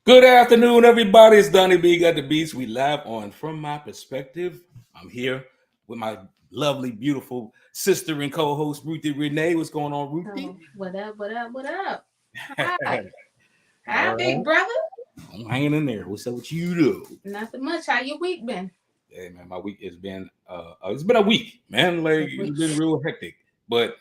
Good afternoon, everybody. It's Donnie B. Got the Beats. We live on From My Perspective. I'm here with my lovely, beautiful sister and co-host, Ruthie Renee. What's going on, Ruthie? Oh, what up, what up, what up? All Hi. Hi, big right. brother. I'm hanging in there. What's up with you, though? Nothing much. How your week been? Hey, man, my week has been, it's been a week, man. Like, A it's week. been real hectic. But,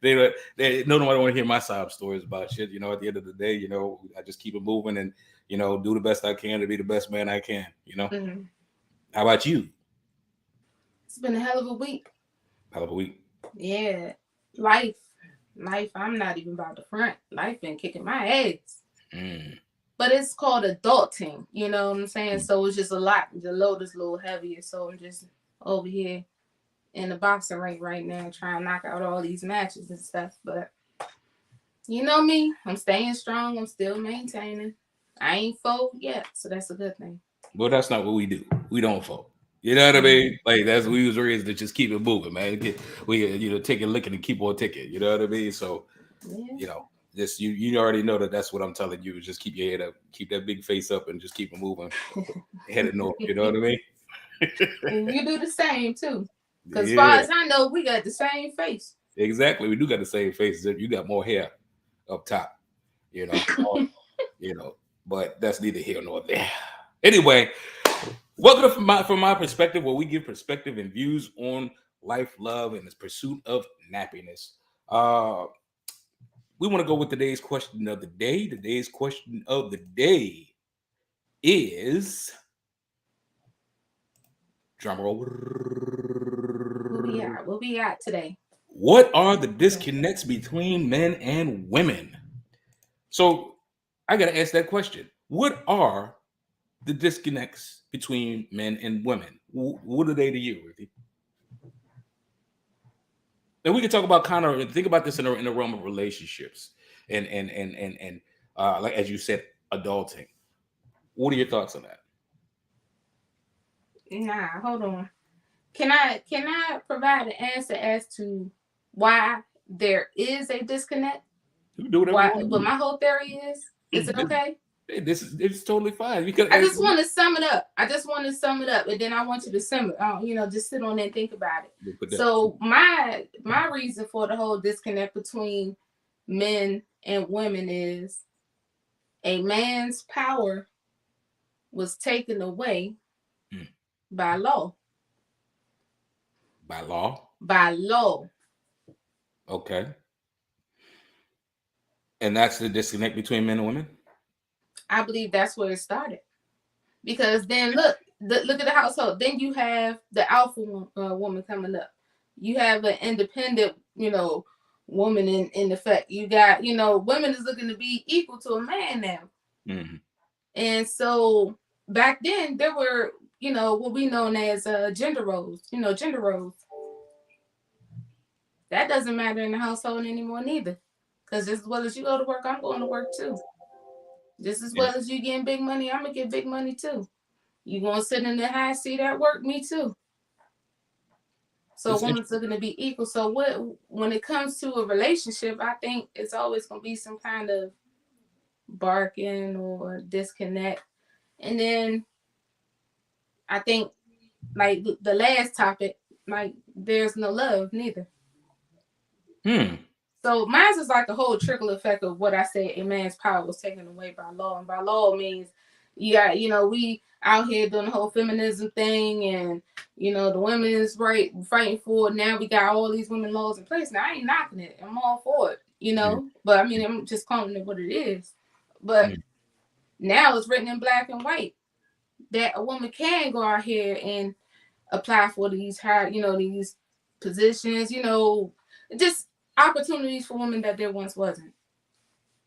they no one want to hear my sob stories about shit. At the end of the day, I just keep it moving and, do the best I can to be the best man I can. Mm-hmm. How about you? It's been a hell of a week. Hell of a week. Yeah. Life. Life. I'm not even about the front. Life been kicking my ass. Mm. But it's called adulting. You know what I'm saying? Mm. So it's just a lot. The load is a little heavier. So I'm just over here in the boxing ring right now trying to knock out all these matches and stuff. But you know me. I'm staying strong. I'm still maintaining. I ain't fold yet. So that's a good thing. But that's not what we do. We don't fold. You know what I mean? Like that's we was raised to just keep it moving, man. We take it licking and keep on ticking. You know what I mean? So Yeah. just you already know that's what I'm telling you. Is just keep your head up, keep that big face up, and just keep it moving, headed north. You know what I mean? And you do the same too. Because as far Yeah, as I know, we got the same face. exactly. We do got the same faces. You got more hair up top. You know, you know. But that's neither here nor there. Anyway, welcome to from my perspective, where we give perspective and views on life, love, and the pursuit of happiness. We want to go with today's question of the day. Today's question of the day is drumroll. What we got today? What are the disconnects between men and women? So I gotta ask that question. What are the disconnects between men and women? What are they to you, Ruthie? And we can talk about kind of think about this in the realm of relationships and like as you said, adulting. What are your thoughts on that? Nah, hold on. Can I provide an answer as to why there is a disconnect? You can do whatever you Why? want to What do. my whole theory is? Is it okay? This is it's totally fine. You could I just want to sum it up. And then I want you to just sit on there and think about it. So my reason for the whole disconnect between men and women is a man's power was taken away by law. By law. By law. Okay. And that's the disconnect between men and women? I believe that's where it started. Because then look at the household. Then you have the alpha woman coming up. You have an independent, woman in effect. You got, women is looking to be equal to a man now. Mm-hmm. And so back then there were, what we known as gender roles. Gender roles. That doesn't matter in the household anymore neither. Because just as well as you go to work, I'm going to work too. Just as well as you getting big money, I'm gonna get big money too. You gonna sit in the high seat at work, me too. So a woman's looking to be equal. So when it comes to a relationship, I think it's always gonna be some kind of barking or disconnect. And then I think like the last topic, like there's no love neither. So mine is like a whole trickle effect of what I said. A man's power was taken away by law, and by law means you got, we out here doing the whole feminism thing, and the women's right fighting for it. Now we got all these women laws in place. Now I ain't knocking it. I'm all for it, But I mean, I'm just calling it what it is. But now it's written in black and white that a woman can go out here and apply for these high, these positions, just opportunities for women that there once wasn't.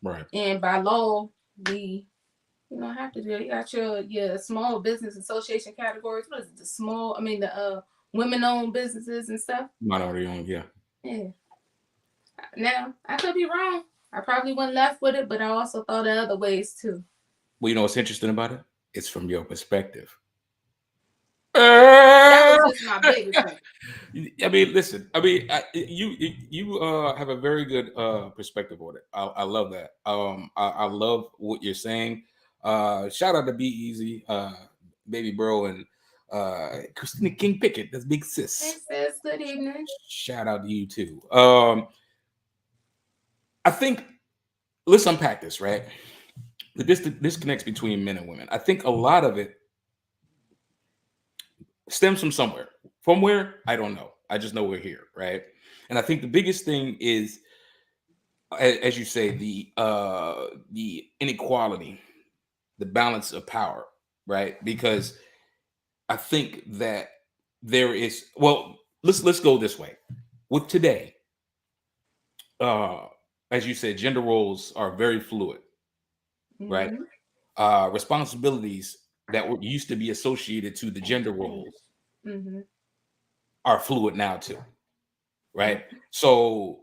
Right. And by law, we have to do it. You got your small business association categories. What is it? The women-owned businesses and stuff. Minority owned, yeah. Yeah. Now, I could be wrong. I probably went left with it, but I also thought of other ways too. Well, you know what's interesting about it? It's from your perspective. That was just my biggest thing. I mean, listen. I mean, you have a very good perspective on it. I love that. I love what you're saying. Shout out to Be Easy, baby bro, and Christina King Pickett. That's big Hey sis. sis, good evening. Shout out to you too. I think let's unpack this, right? The disconnects between men and women. I think a lot of it stems from somewhere. From where? I don't know. I just know we're here, right? And I think the biggest thing is, as you say, the inequality, the balance of power, right? Because I think that there is, well, let's go this way. With today, uh, as you said, gender roles are very fluid, right? Mm-hmm. Responsibilities that were used to be associated to the gender roles Mm-hmm. are fluid now too, right? So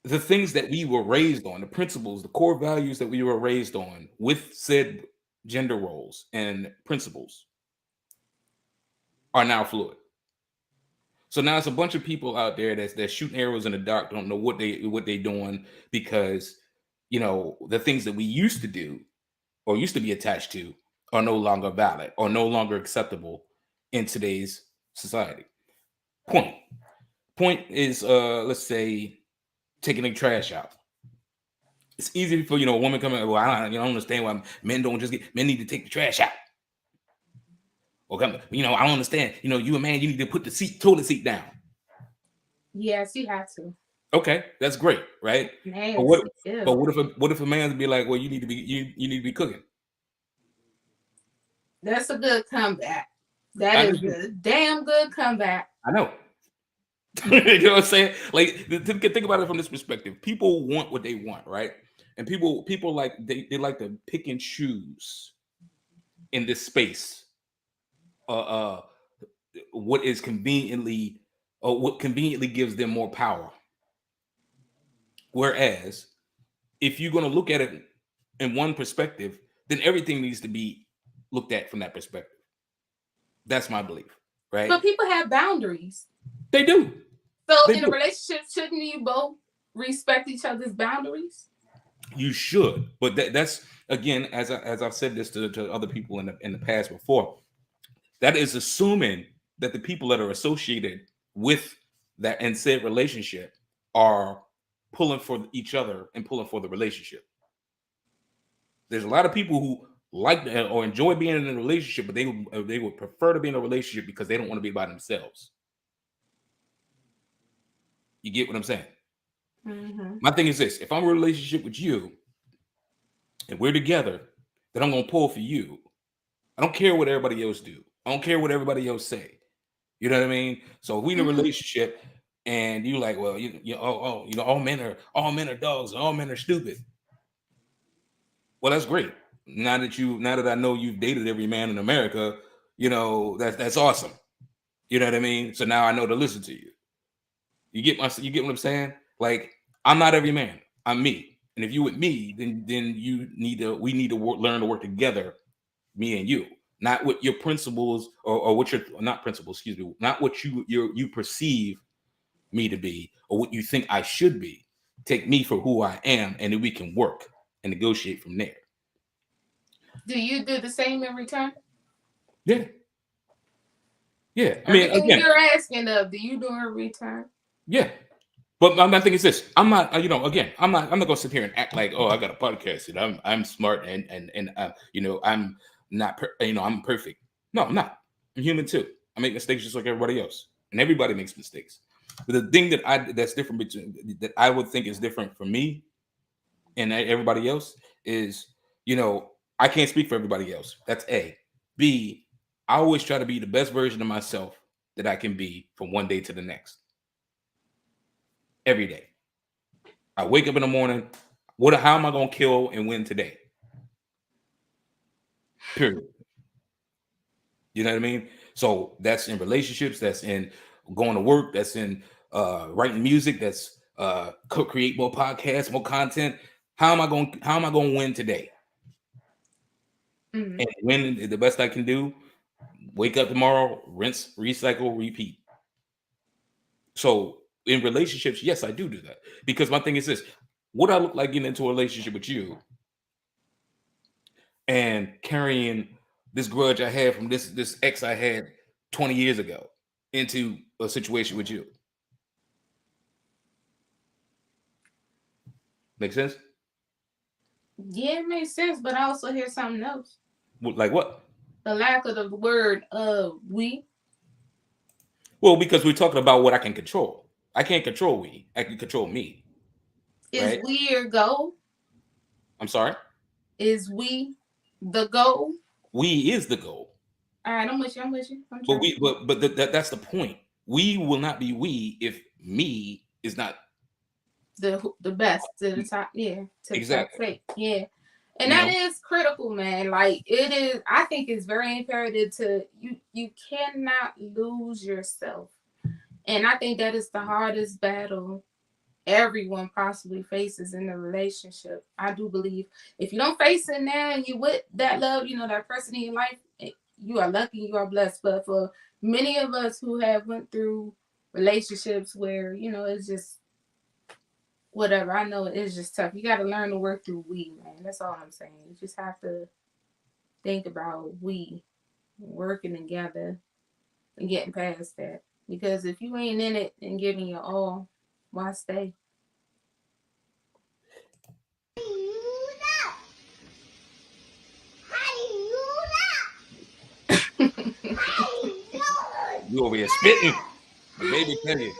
the things that we were raised on, the principles, the core values that we were raised on with said gender roles and principles are now fluid. So now it's a bunch of people out there that's shooting arrows in the dark, don't know what they doing because the things that we used to do or used to be attached to are no longer valid or no longer acceptable in today's society. Point is let's say taking the trash out. It's easy for a woman coming. Well, I don't understand why men don't just get. Men need to take the trash out. Or come, I don't understand. You a man, you need to put the toilet seat down. Yes, you have to. Okay, that's great, right? But Nasty. Ew. what if a man be like, well, you need to be cooking. That's a good comeback. I That is a damn good comeback. I know. You know what I'm saying? Like, think about it from this perspective. People want what they want, right? And people like they like to pick and choose in this space. What is conveniently, or what conveniently gives them more power. Whereas, if you're going to look at it in one perspective, then everything needs to be looked at from that perspective. That's my belief, right? But people have boundaries. They do. So in a relationship, shouldn't you both respect each other's boundaries? You should, but that's again, as I've said this to other people in the past before. That is assuming that the people that are associated with that and said relationship are pulling for each other and pulling for the relationship. There's a lot of people who like or enjoy being in a relationship, but they would prefer to be in a relationship because they don't want to be by themselves. You get what I'm saying? Mm-hmm. My thing is this: if I'm in a relationship with you and we're together, then I'm gonna pull for you. I don't care what everybody else do. I don't care what everybody else say. You know what I mean? So if we in a relationship and you like, well, all men are dogs, all men are stupid. Well, that's great. Now that I know you've dated every man in America, that's awesome. You know what I mean? So now I know to listen to you. You get what I'm saying? Like, I'm not every man. I'm me. And if you with me, then we need to learn to work together, me and you. Not what your principles or what your not principles, excuse me, not what you perceive me to be or what you think I should be. Take me for who I am, and then we can work and negotiate from there. Do you do the same in return? Yeah. Yeah. I mean, everything again, you're asking of, do you do in return? Yeah. But my thing is this: I'm not, again, I'm not gonna sit here and act like, oh, I got a podcast and I'm smart and I'm not, I'm perfect. No, I'm not. I'm human too. I make mistakes just like everybody else, and everybody makes mistakes. But the thing that's different that I would think is different for me and everybody else is, I can't speak for everybody else. That's A. B. I always try to be the best version of myself that I can be from one day to the next. Every day. I wake up in the morning. How am I going to kill and win today? Period. You know what I mean? So that's in relationships. That's in going to work. That's in writing music. That's create more podcasts, more content. How am I going to win today? Mm-hmm. And win the best I can do Wake up tomorrow, rinse, recycle, repeat. So in relationships, yes, I do that. Because my thing is this: would I look like getting into a relationship with you and carrying this grudge I had from this ex I had 20 years ago into a situation with you? Make sense? Yeah, it makes sense, but I also hear something else. Like what? The lack of the word we. Well, because we're talking about what I can control. I can't control we. I can control me. Is Right? we your goal? I'm sorry? Is we the goal? We is the goal. All right, I'm with you. I'm with you. I'm But trying. that's the point. We will not be we if me is not The best to the top. Yeah, to the top exactly. sake. Yeah. And You that know, is critical, man. Like it is, I think it's very imperative to you cannot lose yourself. And I think that is the hardest battle everyone possibly faces in a relationship. I do believe if you don't face it now and you with that love, that person in your life, you are lucky, you are blessed. But for many of us who have went through relationships where, it's just whatever, I know it's just tough. You got to learn to work through we, man. That's all I'm saying. You just have to think about we working together and getting past that. Because if you ain't in it and giving your all, why stay? you over here spitting. The baby tell you,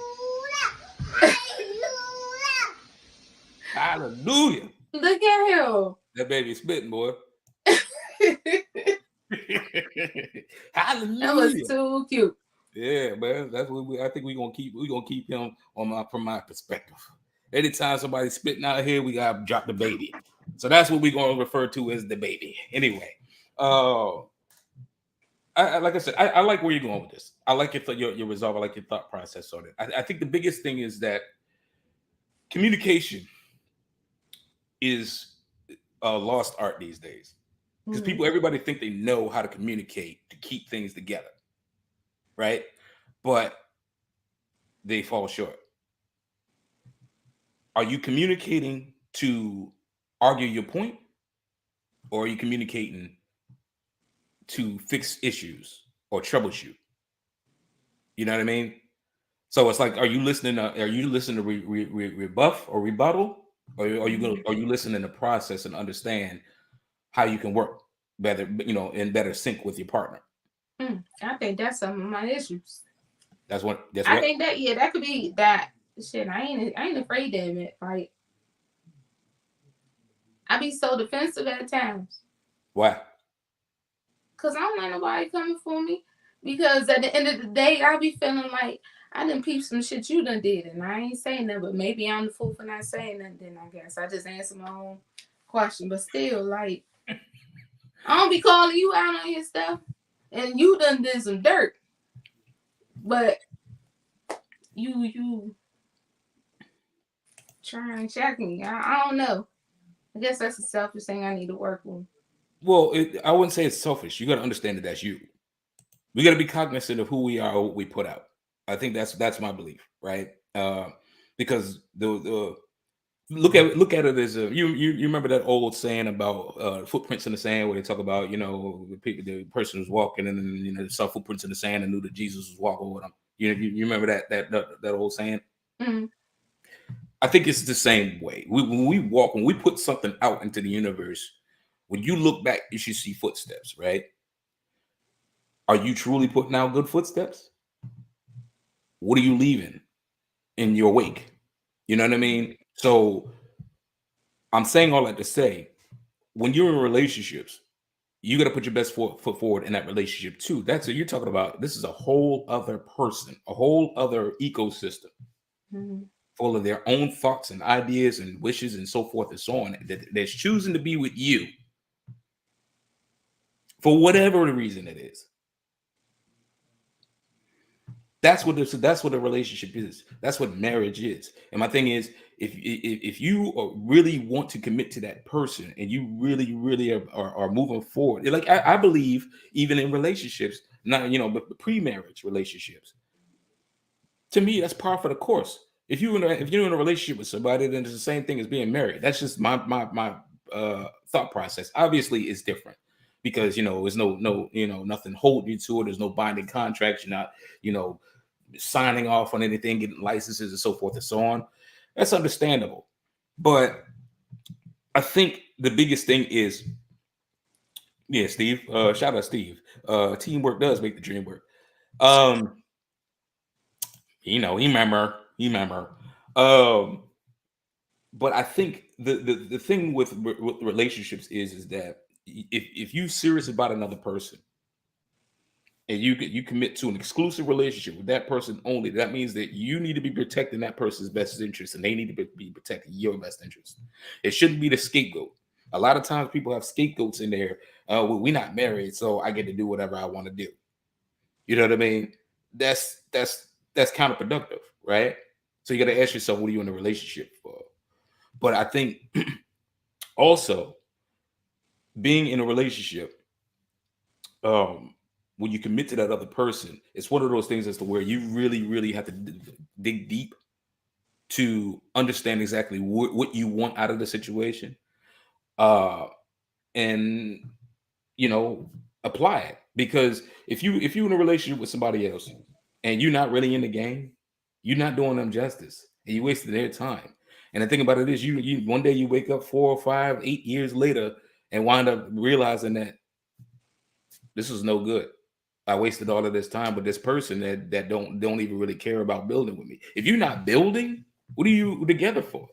hallelujah. Look at him. That baby spitting, boy. That was Hallelujah. too cute. Yeah, man. That's what I think we're gonna keep him from my perspective. Anytime somebody's spitting out here, we gotta drop the baby. So that's what we're gonna refer to as the baby. Anyway, like I said, I like where you're going with this. I like your resolve. I like your thought process on it. I think the biggest thing is that communication is a lost art these days because everybody think they know how to communicate to keep things together, right? But they fall short. Are you communicating to argue your point, or are you communicating to fix issues or troubleshoot? You know what I mean? So it's like, are you listening to rebuff or rebuttal, or are you listening to process and understand how you can work better, in better sync with your partner? I think that's some of my issues. That's what. I think that that could be that shit. I ain't afraid to admit. Like I be so defensive at times. Why? Cause I don't like nobody coming for me. Because at the end of the day, I be feeling like I done peeped some shit you done did, and I ain't saying that. But maybe I'm the fool for not saying nothing. Then I guess I just answer my own question. But still, like I don't be calling you out on your stuff, and you done did some dirt. But you try and check me. I don't know. I guess that's a selfish thing I need to work on. Well, I wouldn't say it's selfish. You got to understand that that's you. We got to be cognizant of who we are, or what we put out. I think that's my belief, right? Because the look at it as you remember that old saying about footprints in the sand, where they talk about the person was walking and then saw footprints in the sand and knew that Jesus was walking with them. You remember that old saying? Mm-hmm. I think it's the same way. When we put something out into the universe, when you look back, you should see footsteps, right? Are you truly putting out good footsteps? What are you leaving in your wake? You know what I mean? So I'm saying all that to say, when you're in relationships, you got to put your best foot forward in that relationship too. That's what you're talking about. This is a whole other person, a whole other ecosystem, full of their own thoughts and ideas and wishes and so forth and so on, that's choosing to be with you for whatever the reason it is. That's what a relationship is. That's what marriage is. And my thing is, if you really want to commit to that person, and you really are moving forward, like I believe, even in relationships, not, but pre-marriage relationships. To me, that's par for the course. If you're in a relationship with somebody, then it's the same thing as being married. That's just my thought process. Obviously, it's different because there's no nothing holding you to it. There's no binding contracts. You're not signing off on anything, getting licenses and so forth and so on. That's understandable. But I think the biggest thing is, yeah, Steve. Shout out Steve. Teamwork does make the dream work. He remember. But I think the thing with relationships is that if you serious about another person and you commit to an exclusive relationship with that person only, that means that you need to be protecting that person's best interest and they need to be protecting your best interest. It shouldn't be the scapegoat. A lot of times people have scapegoats in there. Well, we're not married, so I get to do whatever I want to do. You know what I mean? That's counterproductive, right? So you got to ask yourself, what are you in a relationship for? But I think also being in a relationship, when you commit to that other person, it's one of those things as to where you really, really have to dig deep to understand exactly what you want out of the situation, and apply it. Because if you're in a relationship with somebody else and you're not really in the game, you're not doing them justice, and you wasted their time. And the thing about it is, you one day you wake up 4 or 5, 8 years later and wind up realizing that this was no good. I wasted all of this time with this person that don't even really care about building with me. If you're not building, what are you together for?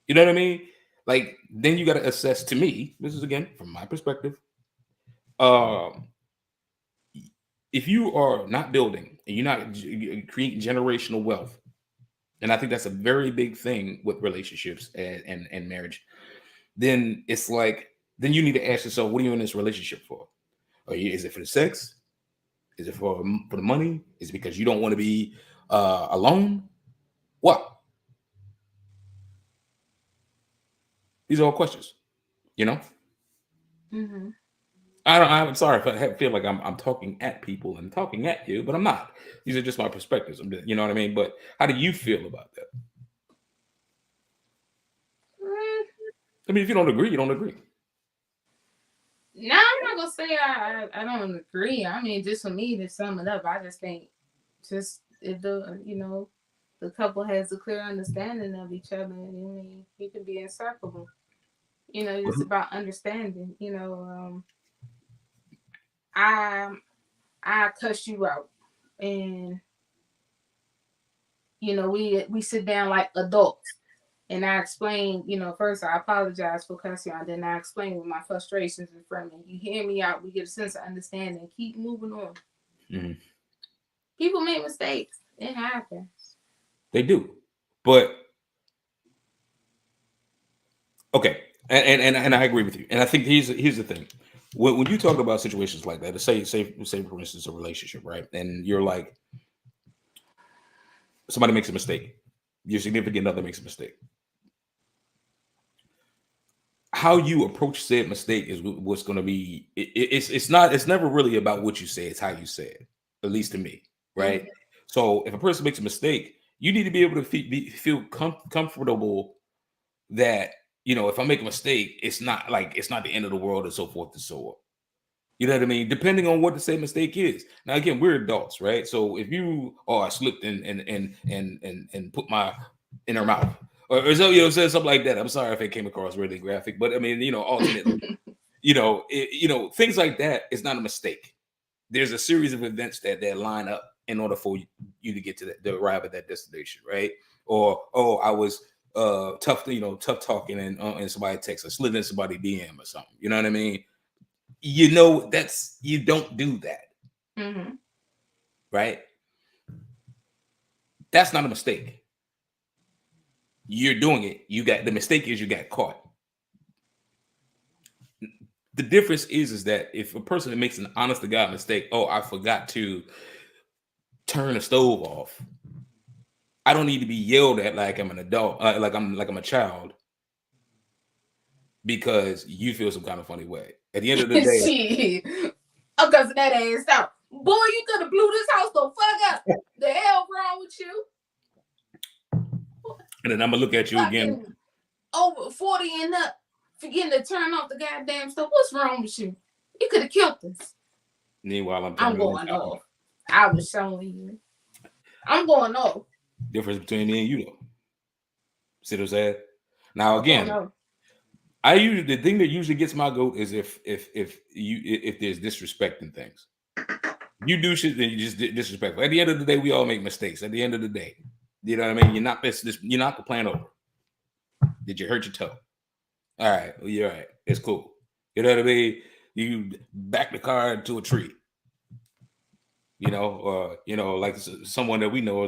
You know what I mean? Like, then you got to assess. To me, this is again from my perspective. If you are not building and you're not creating generational wealth, and I think that's a very big thing with relationships and marriage, then it's like, then you need to ask yourself, what are you in this relationship for? Is it for the sex? Is it for the money? Is it because you don't want to be alone? What? These are all questions, Mm-hmm. I'm sorry if I feel like I'm talking at people and talking at you, but I'm not. These are just my perspectives. You know what I mean? But how do you feel about that? I mean, if you don't agree, you don't agree. No, I'm not gonna say I don't agree. I mean, just for me to sum it up, I just think just if the couple has a clear understanding of each other, I mean, you can be inseparable. It's about understanding. I cuss you out, and we sit down like adults, and I explain. First I apologize for cussing out, then I explain what my frustrations in front of me. You hear me out. We get a sense of understanding. Keep moving on. Mm-hmm. People make mistakes. It happens. They do, but okay, and I agree with you. And I think here's the thing: when you talk about situations like that, say for instance a relationship, right? And you're like, somebody makes a mistake, your significant other makes a mistake. How you approach said mistake is what's going to be. It's never really about what you say; it's how you say it. At least to me, right? Mm-hmm. So if a person makes a mistake, you need to be able to feel comfortable that, if I make a mistake, it's not the end of the world and so forth and so on. You know what I mean? Depending on what the same mistake is. Now, again, we're adults, right? So if you, I slipped and put my in her mouth, or so, said something like that. I'm sorry if it came across really graphic, but I mean, ultimately, things like that is not a mistake. There's a series of events that line up in order for you to get to arrive at that destination, right? Or, I was tough talking and somebody texts or slid in somebody DM or something. You know what I mean? You don't do that. Mm-hmm. Right? That's not a mistake. You're doing it. The mistake is you got caught. The difference is that if a person makes an honest to God mistake, I forgot to turn the stove off, I don't need to be yelled at like I'm an adult, like I'm a child, because you feel some kind of funny way. At the end of the day, I'm cussing that ass out. Boy, you could have blew this house the fuck up. The hell wrong with you? And then I'm gonna look at you again. Fucking over 40 and up, forgetting to turn off the goddamn stuff. What's wrong with you? You could have killed us. Meanwhile, I'm going off. I was showing you. I'm going off. Difference between me and you, though. See what I'm saying? Now again, I usually the thing that usually gets my goat is if there's disrespect in things. You do shit, then you just disrespectful. At the end of the day, we all make mistakes. At the end of the day, you know what I mean. You're not the plan over. Did you hurt your toe? All right, well, you're all right. It's cool. You know what I mean. You back the car into a tree. You know, like someone that we know,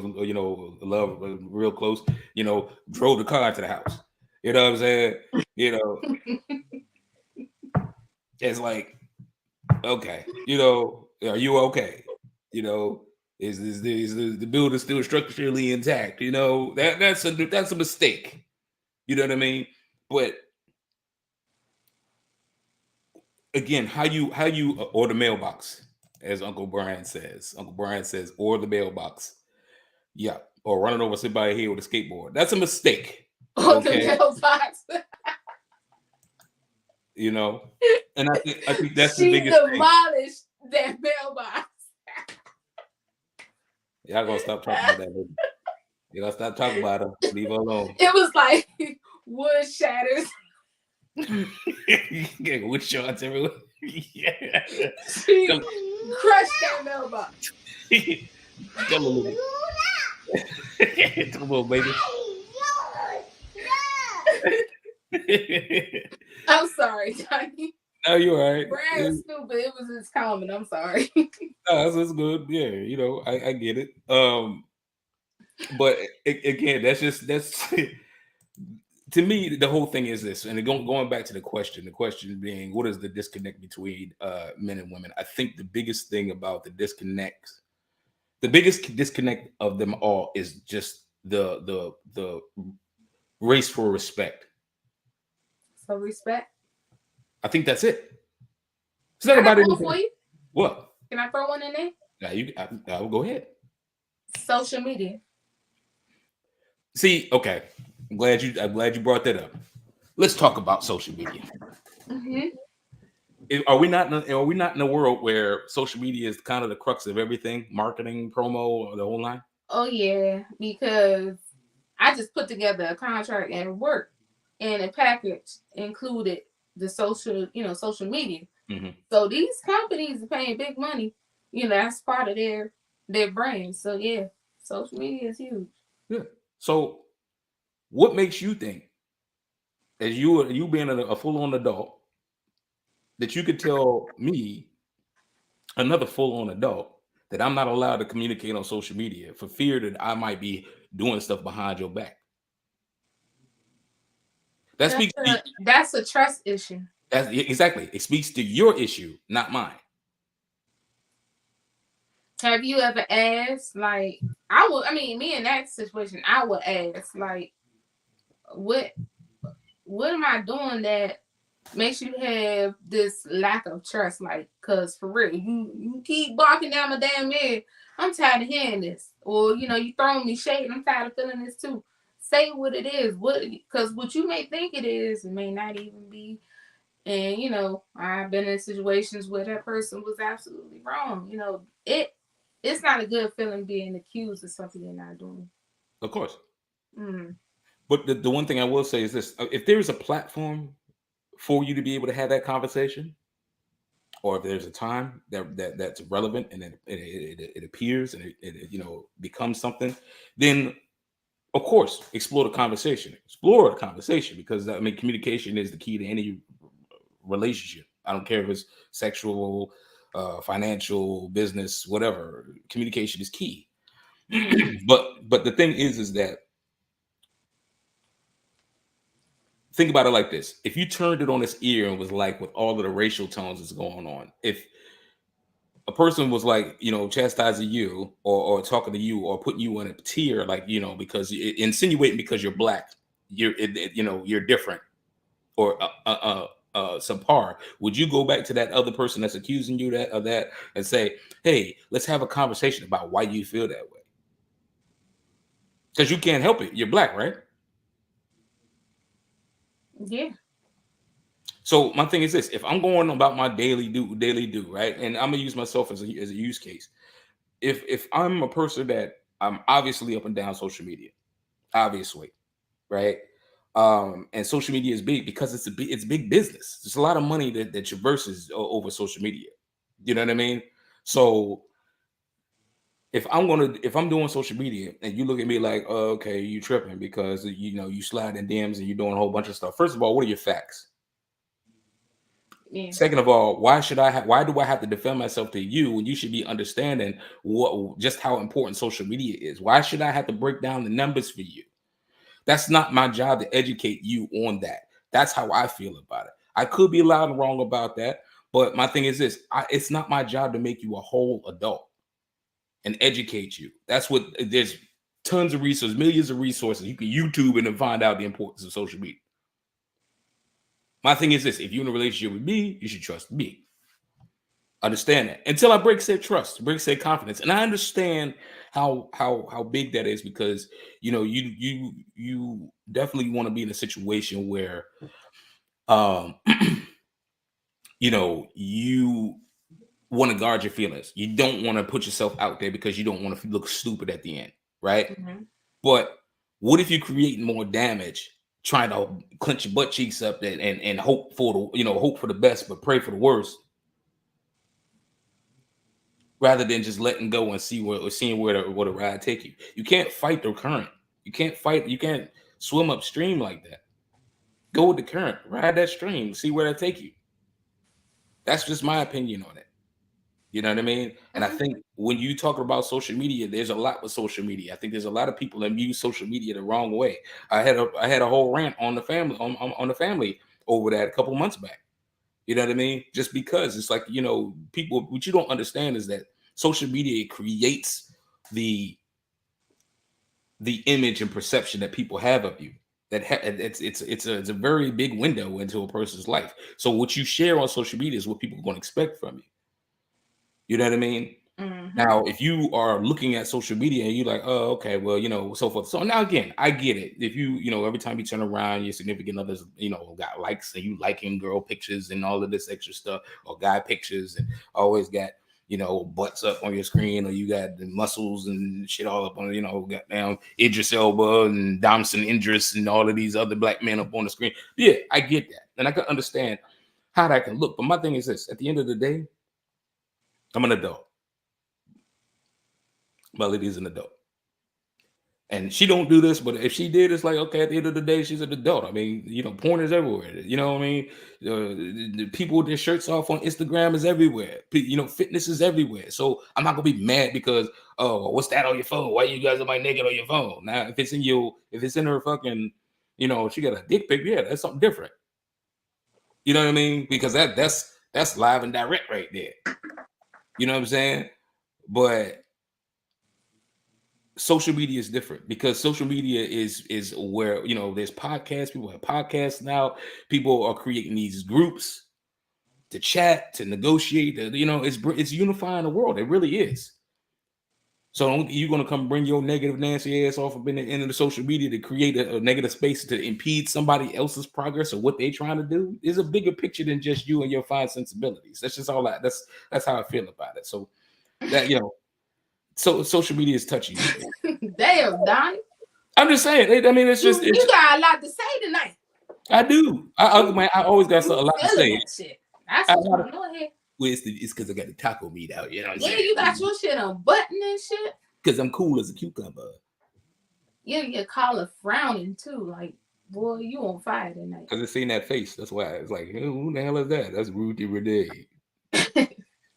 love real close. You know, drove the car into the house. You know what I'm saying? You know, it's like, okay, you know, are you okay? You know, is the building still structurally intact? You know, that's a mistake. You know what I mean? But again, how you or the mailbox, as Uncle Brian says. Uncle Brian says, or the mailbox. Yeah, or running over somebody here with a skateboard. That's a mistake. Okay. The mailbox. You know, and I think that's she the biggest demolished that mailbox. Y'all gonna stop talking about that, baby. You gotta stop talking about her. Leave her alone. It was like wood shatters. Yeah, wood shards everywhere. Yeah. She crushed that mailbox. Come on, come on, baby. I'm sorry, Donnie. No, you're all right. Brad was stupid. It was his comment. I'm sorry. No, that's good. Yeah, you know, I get it. But again, that's to me, the whole thing is this, and going back to the question being, what is the disconnect between men and women? I think the biggest thing about the biggest disconnect of them all is just the race for respect. So respect. I think that's it. It's not about anything. For you? What? Can I throw one in there? Yeah, I will go ahead. Social media. See, okay. I'm glad you brought that up. Let's talk about social media. Mm-hmm. Are we not in a world where social media is kind of the crux of everything? Marketing, promo, the whole line? Oh yeah, because I just put together a contract and work, and a package included the social media. Mm-hmm. So these companies are paying big money. You know, that's part of their brand. So yeah, social media is huge. Yeah. So what makes you think, as you being a full-on adult, that you could tell me, another full-on adult, that I'm not allowed to communicate on social media for fear that I might be doing stuff behind your back? That's a trust issue. That's exactly. It speaks to your issue, not mine. Have you ever asked, like, me in that situation, I would ask, like, what am I doing that makes you have this lack of trust? Like, cause for real, you keep barking down my damn head. I'm tired of hearing this. Or, you throwing me shade. I'm tired of feeling this too. Say what it is. Because what you may think it is, it may not even be. And, I've been in situations where that person was absolutely wrong. It's not a good feeling being accused of something you're not doing. Of course. Mm. But the one thing I will say is this: if there is a platform for you to be able to have that conversation, or if there's a time that's relevant and it appears and it becomes something, then of course explore the conversation. Because communication is the key to any relationship. I don't care if it's sexual, financial, business, whatever. Communication is key. but the thing is that, think about it like this: if you turned it on its ear and was like, with all of the racial tones that's going on, if a person was like, chastising you or talking to you or putting you in a tier, like, because insinuating because you're black, you're different, or subpar, would you go back to that other person that's accusing you of that and say, hey, let's have a conversation about why you feel that way? Because you can't help it. You're black, right? Yeah. So my thing is this: if I'm going about my daily do, right, and I'm gonna use myself as a use case. If I'm a person that I'm obviously up and down social media, obviously, right? And social media is big because it's big business. There's a lot of money that traverses over social media. You know what I mean? So if I'm doing social media and you look at me like, oh, okay, you tripping because you slide in DMs and you're doing a whole bunch of stuff. First of all, what are your facts? Yeah. Second of all, why do I have to defend myself to you when you should be understanding what just how important social media is? Why should I have to break down the numbers for you? That's not my job to educate you on that. That's how I feel about it. I could be loud and wrong about that, but my thing is this: it's not my job to make you a whole adult and educate you. That's what there's tons of resources, millions of resources. You can YouTube and find out the importance of social media. My thing is this: if you're in a relationship with me, you should trust me. Understand that until I break said trust, break said confidence, and I understand how big that is because you definitely want to be in a situation where um you want to guard your feelings. You don't want to put yourself out there because you don't want to look stupid at the end, right? Mm-hmm. But what if you create more damage trying to clench your butt cheeks up and hope for hope for the best but pray for the worst, rather than just letting go and seeing where the ride take you. You can't fight the current. You can't swim upstream like that. Go with the current, ride that stream, see where that take you. That's just my opinion on it. You know what I mean? And I Mm-hmm. think when you talk about social media, there's a lot with social media. I think there's a lot of people that use social media the wrong way. I had a whole rant on the family on the family over that a couple months back. You know what I mean? Just because it's like, people, what you don't understand is that social media creates the image and perception that people have of you. It's a very big window into a person's life. So what you share on social media is what people are going to expect from you. You know what I mean? Mm-hmm. Now, if you are looking at social media and you're like, oh, okay, well, so forth. So now again, I get it. If every time you turn around, your significant others, got likes and you liking girl pictures and all of this extra stuff, or guy pictures, and always got, butts up on your screen, or you got the muscles and shit all up on, goddamn Idris Elba and Damson Idris and all of these other black men up on the screen. Yeah, I get that. And I can understand how that can look. But my thing is this: at the end of the day, I'm an adult. Melody's an adult. And she don't do this, but if she did, it's like, okay, at the end of the day, she's an adult. I mean, porn is everywhere. You know what I mean? The people with their shirts off on Instagram is everywhere. Fitness is everywhere. So I'm not gonna be mad because, oh, what's that on your phone? Why you guys are my naked on your phone? Now, if it's in her fucking, she got a dick pic, yeah, that's something different. You know what I mean? Because that's live and direct right there. You know what I'm saying? But social media is different because social media is where there's podcasts. People have podcasts now. People are creating these groups to chat, to negotiate. It's unifying the world. It really is. So you're gonna come bring your negative Nancy ass off up in the end of the social media to create a negative space to impede somebody else's progress or what they're trying to do. There's a bigger picture than just you and your fine sensibilities. That's just all that. That's how I feel about it. So that so social media is touchy. Damn, Donnie. I'm just saying. I mean, it's just You got a lot to say tonight. I do. I always got a lot to say. That shit. That's what you go ahead. Well, it's because I got the taco meat out. You know what I'm Yeah, saying? you got your shit on button and shit. Because I'm cool as a cucumber. Yeah, your collar frowning too. Like, boy, you on fire tonight. Because it's seen that face. That's why it's like, hey, who the hell is that? That's Ruthie Renee.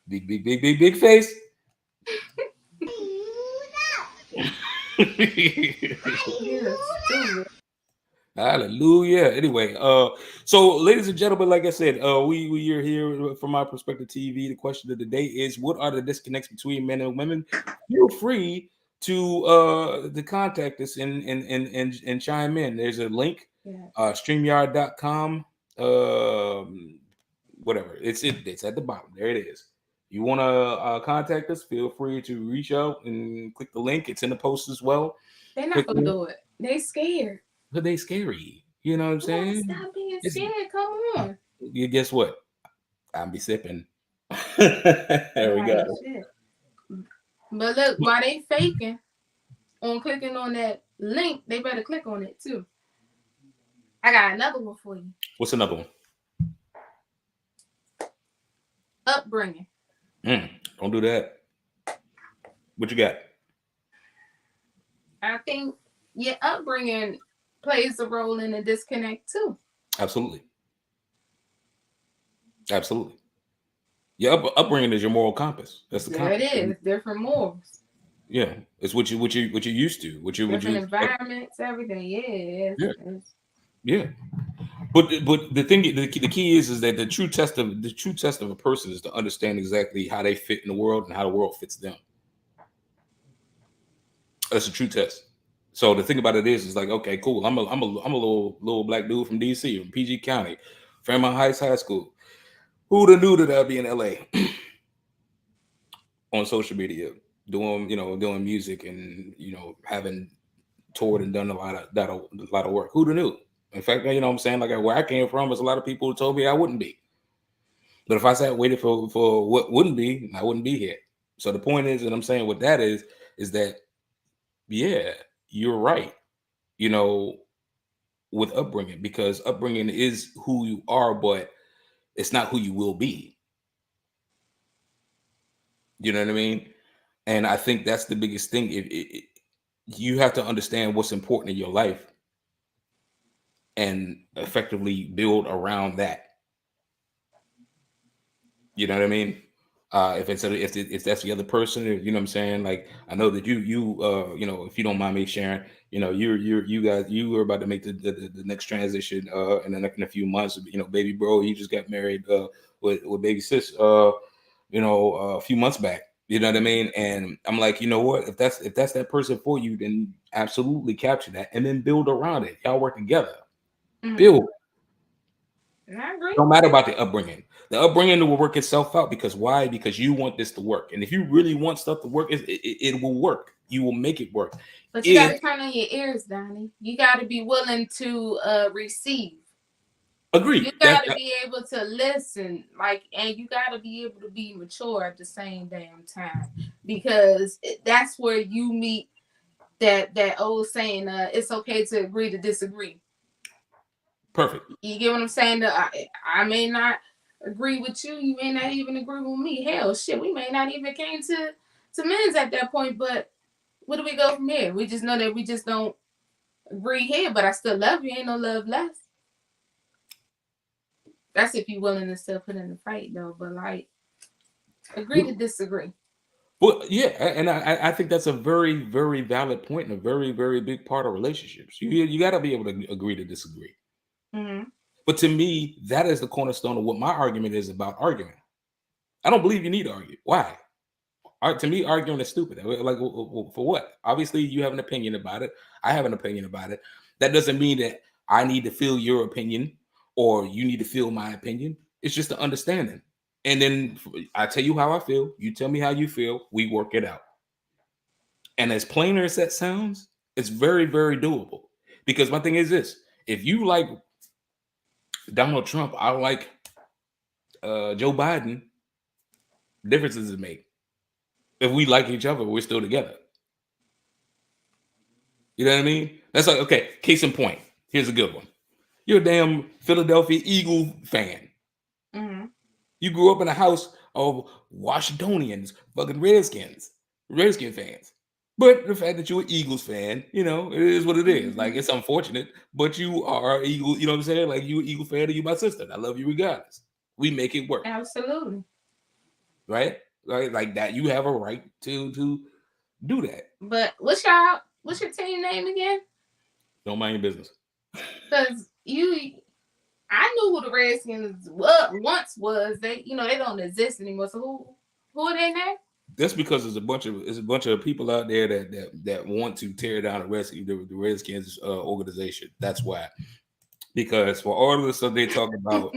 Big face. Hallelujah. Anyway, so ladies and gentlemen, like I said, we are here from our perspective TV. The question of the day is, what are the disconnects between men and women? Feel free to contact us and chime in. There's a link, StreamYard.com whatever. It's at the bottom. There it is. You want to contact us? Feel free to reach out and click the link. It's in the post as well. They're not Click the gonna link. do it. They scared. But they scary. You know what I'm You gotta saying? stop being It's scared. Come on. you guess what? I'll be sipping. There we Right, go. shit. But look, while they faking on clicking on that link, they better click on it too. I got another one for you. What's another one? Upbringing. Don't do that. What you got? I think your upbringing plays a role in the disconnect too. Absolutely. Absolutely. Your upbringing is your moral compass. That's the There it compass. is. Different morals, Yeah, it's what you used to. What different you environments, everything. Yeah, yeah it's yeah. But the thing the key is that the true test of a person is to understand exactly how they fit in the world and how the world fits them. That's a true test. So the thing about it is like, okay, cool. I'm a little black dude from DC, from PG County, Fairmont Heights High School. Who'd have knew that I'd be in LA on social media, doing music and having toured and done a lot of work. Who'd have knew? In fact, what I'm saying, like where I came from, there's a lot of people who told me I wouldn't be. But if I sat waiting for what wouldn't be, I wouldn't be here. So the point is, and I'm saying what that is that yeah, you're right. You know, with upbringing, because upbringing is who you are, but it's not who you will be. You know what I mean? And I think that's the biggest thing. You have to understand what's important in your life and effectively build around that. You know what I mean? If that's the other person, you know what I'm saying? Like I know that if you don't mind me sharing, you are about to make the next transition in a few months. Baby bro, he just got married with baby sis a few months back. You know what I mean? And I'm like, you know what? If that's that person for you, then absolutely capture that and then build around it. Y'all work together. Build. I agree. No matter about the upbringing. The upbringing will work itself out because why? Because you want this to work. And if you really want stuff to work, it will work. You will make it work. But you got to turn on your ears, Donnie. You got to be willing to receive. Agreed. You got to be able to listen, and you got to be able to be mature at the same damn time, because that's where you meet that old saying, it's okay to agree to disagree. Perfect. You get what I'm saying? I may not agree with you. You may not even agree with me. Hell, shit, we may not even came to men's at that point. But where do we go from here? We just know that we just don't agree here. But I still love you. Ain't no love less. That's if you're willing to still put in the fight, though. But agree to disagree. Well, yeah, and I think that's a very, very valid point and a very, very big part of relationships. You got to be able to agree to disagree. Mm-hmm. But to me, that is the cornerstone of what my argument is about arguing. I don't believe you need to argue. Why? To me, arguing is stupid. Like, for what? Obviously, you have an opinion about it. I have an opinion about it. That doesn't mean that I need to feel your opinion or you need to feel my opinion. It's just an understanding. And then I tell you how I feel. You tell me how you feel. We work it out. And as plainer as that sounds, it's very, very doable. Because my thing is this: if you like Donald Trump, I like Joe Biden. Differences it make. If we like each other, we're still together. You know what I mean? That's like, okay, case in point. Here's a good one. You're a damn Philadelphia Eagle fan. Mm-hmm. You grew up in a house of Washingtonians, fucking Redskin fans. But the fact that you're an Eagles fan, it is what it is. Like, it's unfortunate, but you are an Eagle, you know what I'm saying? Like, you an Eagle fan and you my sister. I love you regardless. We make it work. Absolutely. Right? Like that, you have a right to do that. But what's your team name again? Don't mind your business. Because I knew who the Redskins once was. They don't exist anymore. So who are they now? That's because there's a bunch of people out there that want to tear down the Redskins organization. That's why. because for all of the stuff they talk about,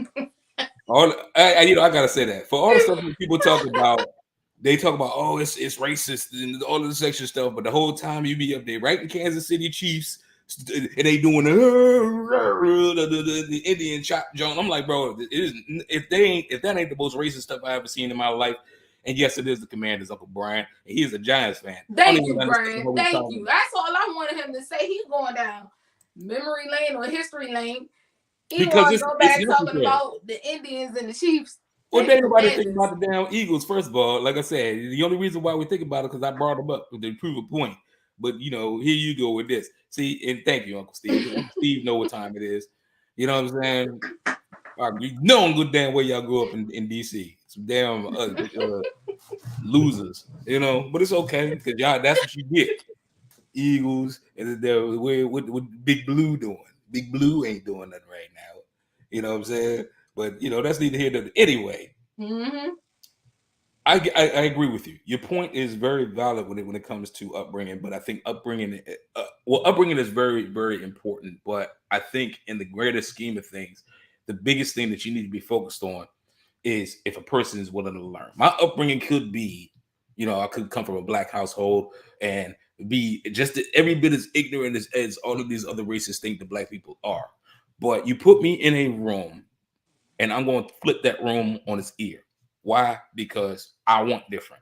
I gotta say that for all the stuff that people talk about, they talk about it's racist and all of the sexual stuff, but the whole time you be up there, right in Kansas City Chiefs, and they doing the Indian chop joint. I'm like, bro, it is if that ain't the most racist stuff I ever seen in my life. And yes, it is the Commanders, Uncle Brian, and he's a Giants fan. Thank you, Brian. Thank you. That's all I wanted him to say. He's going down memory lane or history lane. He wants to go back talking about the Indians and the Chiefs. Well, ain't nobody think about the damn Eagles. First of all, like I said, the only reason why we think about it because I brought them up to prove a point. But you know, here you go with this. See, and thank you, Uncle Steve. Uncle Steve know what time it is. You know what I'm saying? You know good damn well y'all grew up in DC. Some damn losers, you know. But it's okay because y'all that's what you get. Eagles and what Big Blue doing? Big Blue ain't doing nothing right now. You know what I'm saying? But you know that's neither here nor there. Anyway. Mm-hmm. I agree with you. Your point is very valid when it comes to upbringing, but I think upbringing is very, very important. But I think in the greater scheme of things, the biggest thing that you need to be focused on is if a person is willing to learn. My upbringing could be, you know, I could come from a black household and be just every bit as ignorant as all of these other races think the black people are. But you put me in a room and I'm going to flip that room on its ear. Why? Because I want different.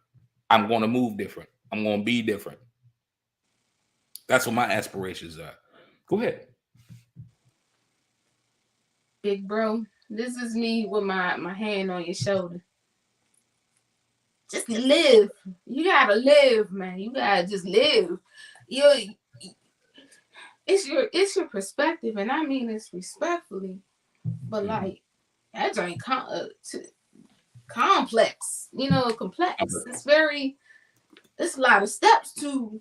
I'm going to move different. I'm going to be different. That's what my aspirations are. Go ahead. Big bro, this is me with my hand on your shoulder. Just live. You gotta live, man. You gotta just live. It's your perspective, and I mean this respectfully, but like that ain't complex. You know, complex. It's a lot of steps to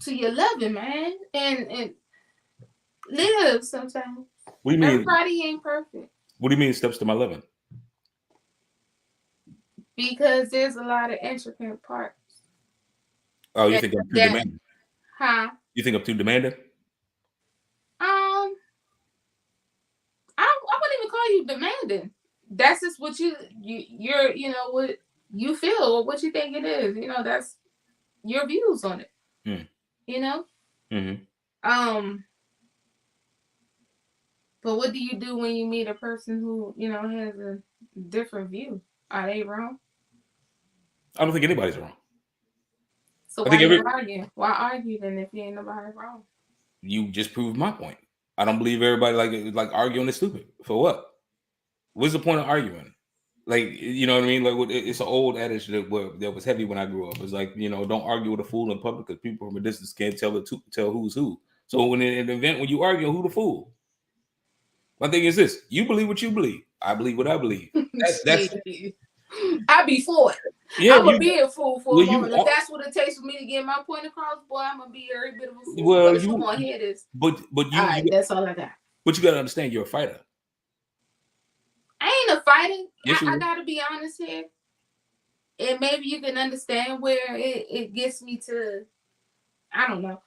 your loving, man, and live sometimes. What do you mean? Everybody ain't perfect. What do you mean steps to my loving? Because there's a lot of intricate parts. Oh, you think I'm too demanding? Huh? You think I'm too demanding? I wouldn't even call you demanding. That's just what you're you know what you feel or what you think it is. You know, that's your views on it. You know? Mm-hmm. But what do you do when you meet a person who, you know, has a different view? Are they wrong? I don't think anybody's wrong. So why are you arguing? Why argue then if you ain't nobody wrong? You just proved my point. I don't believe everybody like arguing is stupid. For what? What's the point of arguing? Like, you know what I mean? Like, it's an old adage that was heavy when I grew up. It's like, you know, don't argue with a fool in public because people from a distance can't tell who's who. So when in an event when you argue, who the fool? My thing is this: you believe what you believe. I believe what I believe. That's I be for it. Yeah, I'm gonna be a fool for a moment. If that's what it takes for me to get my point across, boy, I'm gonna be every bit of a fool. Well, but you want to hear this? But you, all right, that's all I got. But you gotta understand, you're a fighter. I ain't a fighter. Yes, I gotta be honest here, and maybe you can understand where it gets me to. I don't know.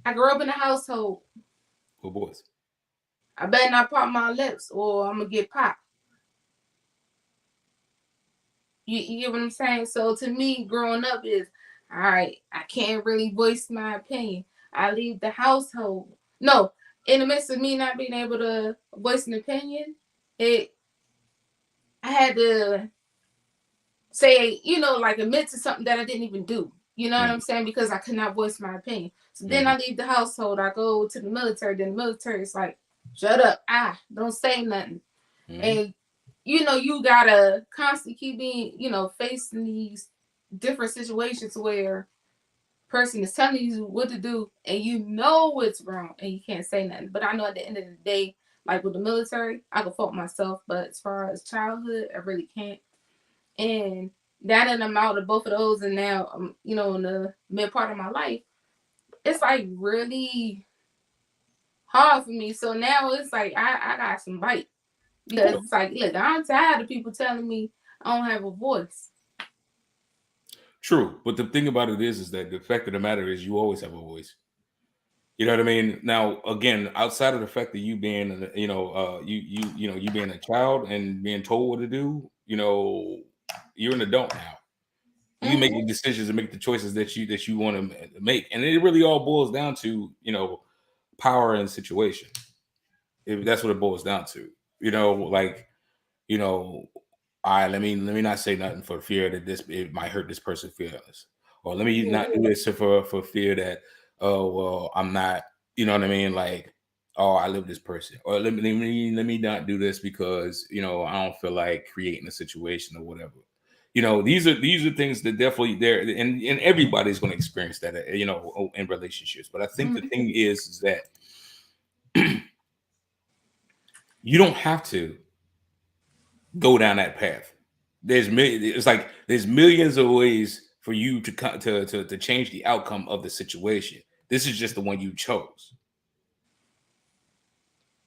I grew up in a household. Oh boys. I better not pop my lips or I'm gonna get popped. You get what I'm saying? So to me, growing up is, all right, I can't really voice my opinion. I leave the household. No, in the midst of me not being able to voice an opinion, I had to say, you know, like admit to something that I didn't even do. You know what I'm saying? Because I could not voice my opinion. So then I leave the household. I go to the military. Then the military is like, shut up. Don't say nothing. And, you know, you got to constantly keep being, you know, facing these different situations where person is telling you what to do and you know it's wrong and you can't say nothing. But I know at the end of the day, like with the military, I can fault myself. But as far as childhood, I really can't. And that and I'm out of both of those. And now, you know, in the mid part of my life, it's like really hard for me. So now it's like I got some bite. Because it's like, look, I'm tired of people telling me I don't have a voice. True. But the thing about it is that the fact of the matter is you always have a voice. You know what I mean? Now, again, outside of the fact that you being, you being a child and being told what to do, you're an adult now. You make Mm-hmm. the decisions and make the choices that you want to make, and it really all boils down to power and situation. That's what it boils down to. Like you know, all right, let me not say nothing for fear that it might hurt this person's feelings, or let me not do this for fear that, oh well, I'm not, you know what I mean, like, oh, I live this person, or let me not do this because I don't feel like creating a situation or whatever. These are things that definitely there, and everybody's going to experience that, in relationships. But I think the Mm-hmm. thing is that you don't have to go down that path. There's millions of ways for you to change the outcome of the situation. This is just the one you chose.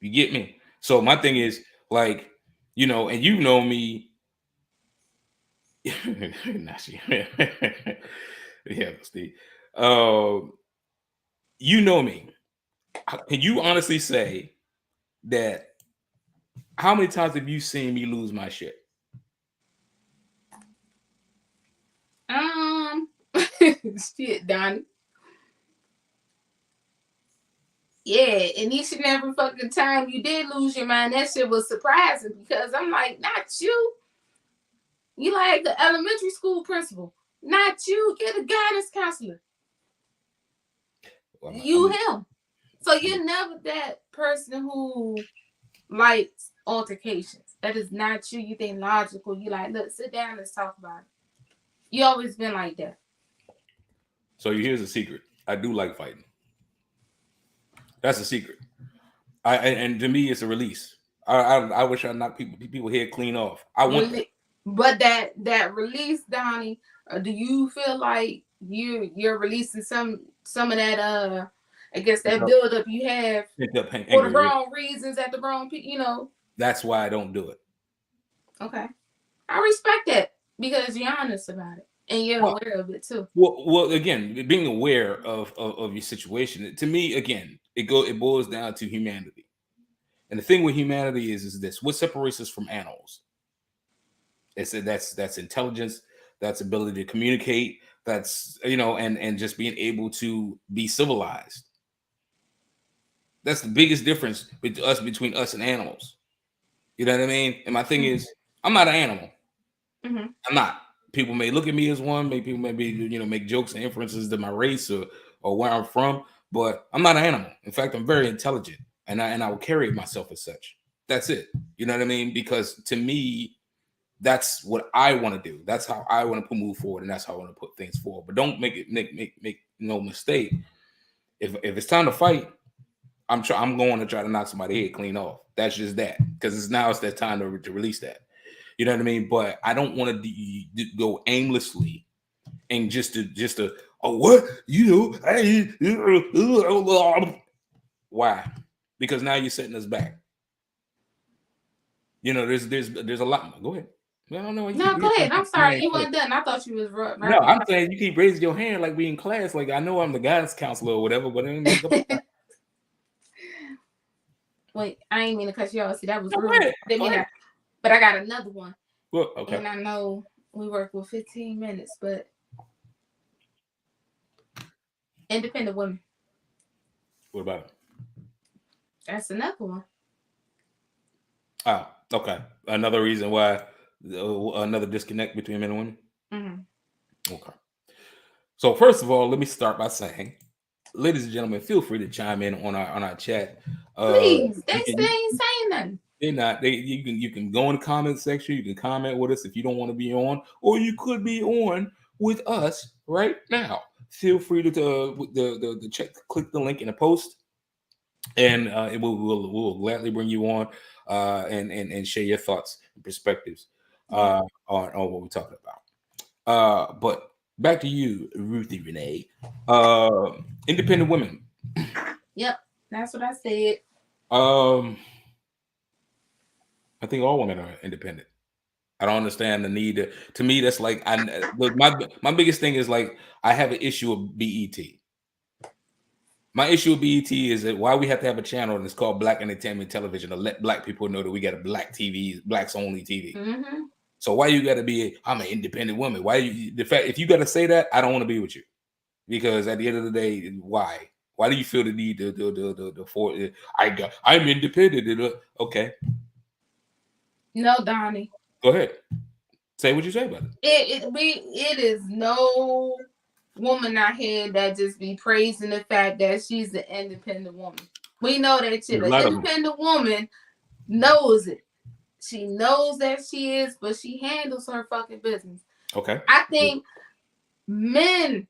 You get me? So my thing is, like, and you know me. Yeah, Steve. Um, you know me. Can you honestly say that? How many times have you seen me lose my shit? Um, shit, Donnie. Yeah, and each and every fucking time you did lose your mind, that shit was surprising because I'm like, not you. You like the elementary school principal. Not you. Get a guidance counselor. Well, You him. So you're never that person who likes altercations. That is not you. You think logical. You like, look, sit down, let's talk about it. You always been like that. so here's a secret. I do like fighting. That's a secret. And to me, it's a release. I wish I knocked people head clean off. I want that. But that release, Donnie, do you feel like you're releasing some of that I guess that build up you have Picked up for the anger. wrong reasons at the wrong people. That's why I don't do it. Okay, I respect that because you're honest about it and you're Well, aware of it too. well, again, being aware of your situation. To me, again, it boils down to humanity. And the thing with humanity is this: what separates us from animals? That's intelligence, that's ability to communicate, that's and just being able to be civilized. That's the biggest difference between us and animals. You know what I mean? And my thing Mm-hmm. is, I'm not an animal. Mm-hmm. I'm not. People may look at me as one. Maybe people maybe make jokes and inferences to my race or where I'm from, but I'm not an animal. In fact, I'm very intelligent, and I will carry myself as such. That's it. You know what I mean? Because to me, that's what I want to do. That's how I want to move forward, and that's how I want to put things forward. But don't make no mistake. If it's time to fight, I'm going to try to knock somebody head clean off. That's just that because it's that time to release that. You know what I mean? But I don't want to go aimlessly and just to oh what why? Because now you're setting us back. There's a lot. Go ahead. I don't know. You keep No, go raising ahead. I'm your sorry, hand. you weren't done. I thought you was No, wrapping I'm saying you keep raising your hand like we in class. Like I know I'm the guidance counselor or whatever, but up. Wait, I ain't mean to cut you off. See, that was go rude. ahead. Didn't Go mean ahead. that. But I got another one. Well, okay. And I know we work with 15 minutes, but independent women. What about it? That's another one. Oh, okay. Another reason why another disconnect between men and women. Mm-hmm. Okay. So first of all, let me start by saying, ladies and gentlemen, feel free to chime in on our chat. Please, they You stay can, ain't saying nothing. they're not. You can go in the comment section. You can comment with us if you don't want to be on, or you could be on with us right now. Feel free to the check, click the link in the post, and it will gladly bring you on and share your thoughts and perspectives Yeah. on what we're talking about. But back to you, Ruthie Renee. Independent women. Yep. That's what I said. Um, I think all women are independent. I don't understand the need to me. That's like my biggest thing is like I have an issue with BET. My issue with BET is that why we have to have a channel and it's called Black Entertainment Television to let black people know that we got a black TV, blacks only TV. Mm-hmm. So why you got to be? I'm an independent woman. Why you? The fact if you got to say that, I don't want to be with you because at the end of the day, why? Why do you feel the need to for? I'm independent. Okay, No, Donnie. go ahead. Say what you say about it. It is no woman out here that just be praising the fact that she's an independent woman. We know that shit. An independent woman knows it. She knows that she is, but she handles her fucking business. Okay. I think men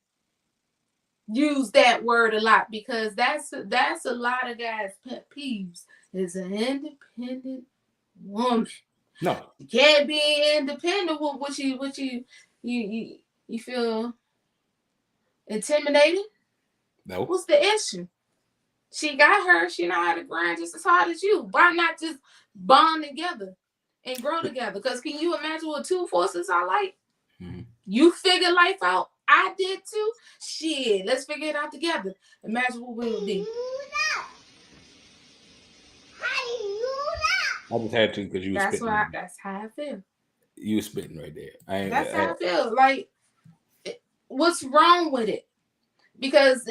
use that word a lot because that's a lot of guys' pet peeves. Is an independent woman. No, you can't be independent. What you feel intimidated? no. What's the issue? She got her. She know how to grind just as hard as you. Why not just bond together and grow together? Because can you imagine what two forces are like? Mm-hmm. You figure life out. I did too. Shit, let's figure it out together. Imagine what we would be. I just had to because you were spitting. That's how I feel. You were spitting right there. That's how I feel. Like, what's wrong with it? Because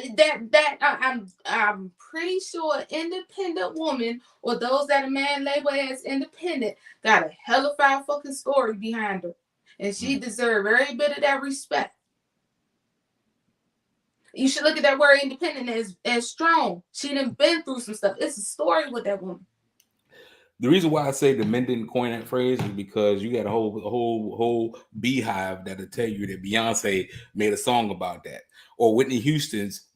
I'm pretty sure independent woman or those that a man label as independent got a hell of a fucking story behind her, and she deserves every bit of that respect. You should look at that word independent as strong. She done been through some stuff. It's a story with that woman. The reason why I say the men didn't coin that phrase is because you got a whole beehive that'll tell you that Beyonce made a song about that, or Whitney Houston's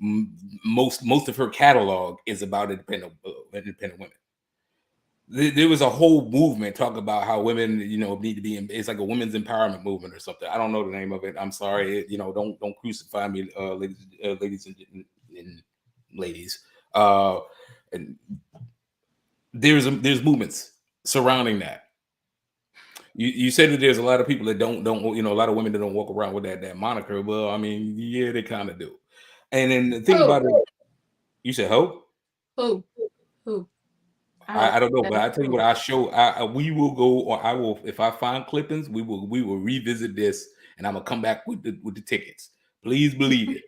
most of her catalog is about independent women. There was a whole movement talking about how women, need to be. It's like a women's empowerment movement or something. I don't know the name of it. I'm sorry. Don't crucify me, ladies and ladies. And there's movements surrounding that. You said that there's a lot of people that don't a lot of women that don't walk around with that moniker. Well, I mean, yeah, they kind of do. And then the thing about it, you said who? Who? I don't know, but I tell you what, we will go, or I will, if I find clippings, we will revisit this, and I'm gonna come back with the tickets. Please believe it.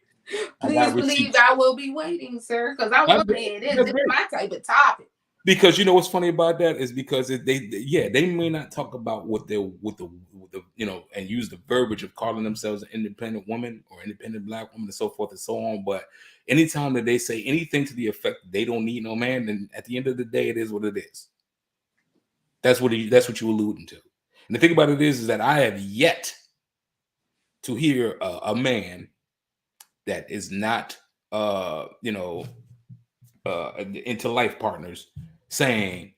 Please believe I will be waiting, sir, because I want to hear this. This is my type of topic. Because you know what's funny about that is because they may not talk about what they're with the and use the verbiage of calling themselves an independent woman or independent black woman and so forth and so on. But anytime that they say anything to the effect they don't need no man, then at the end of the day, it is what it is. That's what you're alluding to. And the thing about it is that I have yet to hear a man that is not into life partners saying,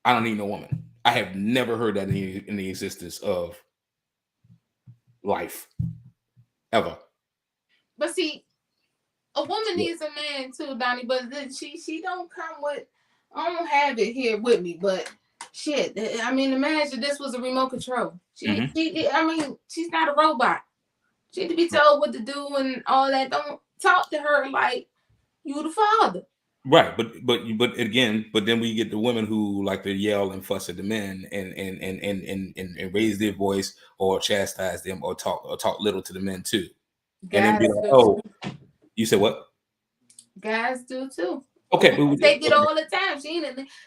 I don't need no woman. I have never heard that in the existence of life ever. But see, a woman needs a man too, Donnie. But she don't come with. I don't have it here with me, but shit. I mean, imagine this was a remote control. She's not a robot. She had to be told what to do and all that. Don't talk to her like you the father. Right, but again, then we get the women who like to yell and fuss at the men and raise their voice or chastise them or talk little to the men too. Guys, and then be like, oh, you said what? Guys do too. Okay, they get all the time.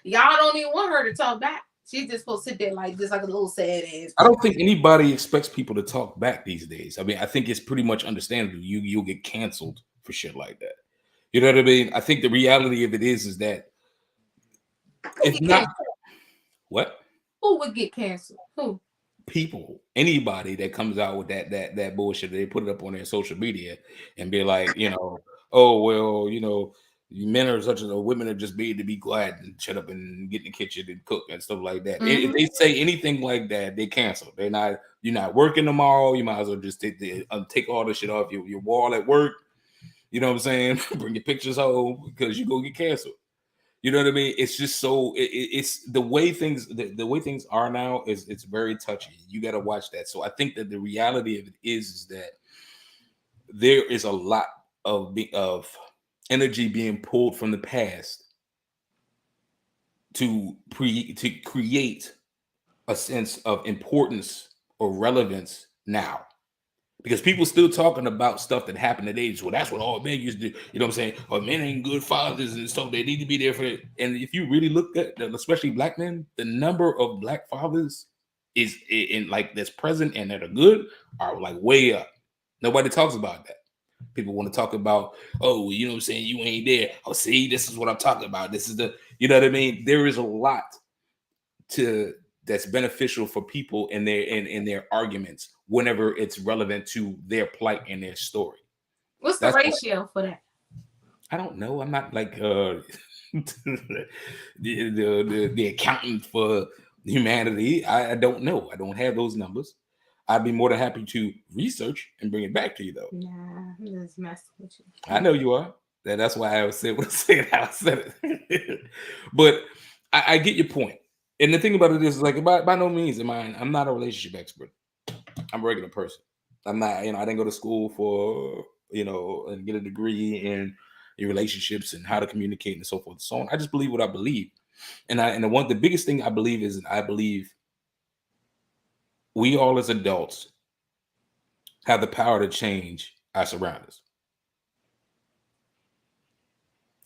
Y'all don't even want her to talk back. She's just supposed to sit there like a little sad ass. I don't think anybody expects people to talk back these days. I mean, I think it's pretty much understandable. You'll get canceled for shit like that. You know what I mean? I think the reality of it is that if not, what? Who would get canceled? Who? People, anybody that comes out with that bullshit, they put it up on their social media and be like, oh well, men are such a women are just made to be quiet and shut up and get in the kitchen and cook and stuff like that. Mm-hmm. If they say anything like that, they cancel. You're not working tomorrow. You might as well just take all the shit off your wall at work. You know what I'm saying? Bring your pictures home because you go get canceled. You know what I mean? It's just so it's the way things are now it's very touchy. You got to watch that. So I think that the reality of it is that there is a lot of energy being pulled from the past to create a sense of importance or relevance now. Because people still talking about stuff that happened at age. Well, that's what all men used to do. You know what I'm saying? Or men ain't good fathers and stuff. They need to be there for it. And if you really look at, especially black men, the number of black fathers is in like that's present and that are good are like way up. Nobody talks about that. People want to talk about, oh, you know what I'm saying? You ain't there. Oh, see, this is what I'm talking about. This is the, you know what I mean? There is a lot to that's beneficial for people in their arguments whenever it's relevant to their plight and their story. What's the ratio for that? I don't know. I'm not like the accountant for humanity. I don't know. I don't have those numbers. I'd be more than happy to research and bring it back to you, though. Nah, I'm just messing with you. I know you are. That's why I said what I said. How I said it. But I get your point. And the thing about it is, like, by no means I'm not a relationship expert. I'm a regular person. I'm not, I didn't go to school for, and get a degree in relationships and how to communicate and so forth and so on. I just believe what I believe. And the biggest thing I believe is I believe we all as adults have the power to change our surroundings.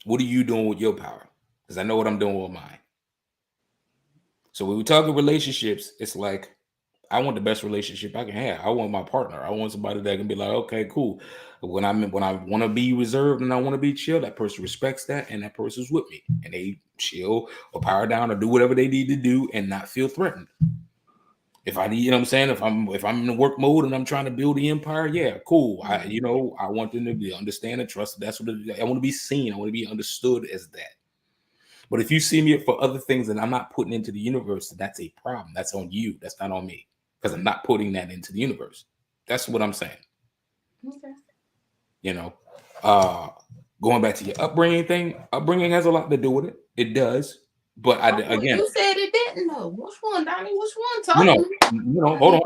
What are you doing with your power? Because I know what I'm doing with mine. So when we talk about relationships, it's like, I want the best relationship I can have. I want my partner. I want somebody that can be like, okay, cool. When I want to be reserved and I want to be chill, that person respects that and that person's with me. And they chill or power down or do whatever they need to do and not feel threatened. If I need, you know what I'm saying? If I'm in the work mode and I'm trying to build the empire, yeah, cool. I want them to be understand and trust. That's what I want to be seen. I want to be understood as that. But if you see me for other things that I'm not putting into the universe, that's a problem. That's on you. That's not on me. Because I'm not putting that into the universe. That's what I'm saying. Okay. Going back to your upbringing has a lot to do with it. It does. But again, you said it didn't though. Which one, Donnie? Which one? Talking? Hold on.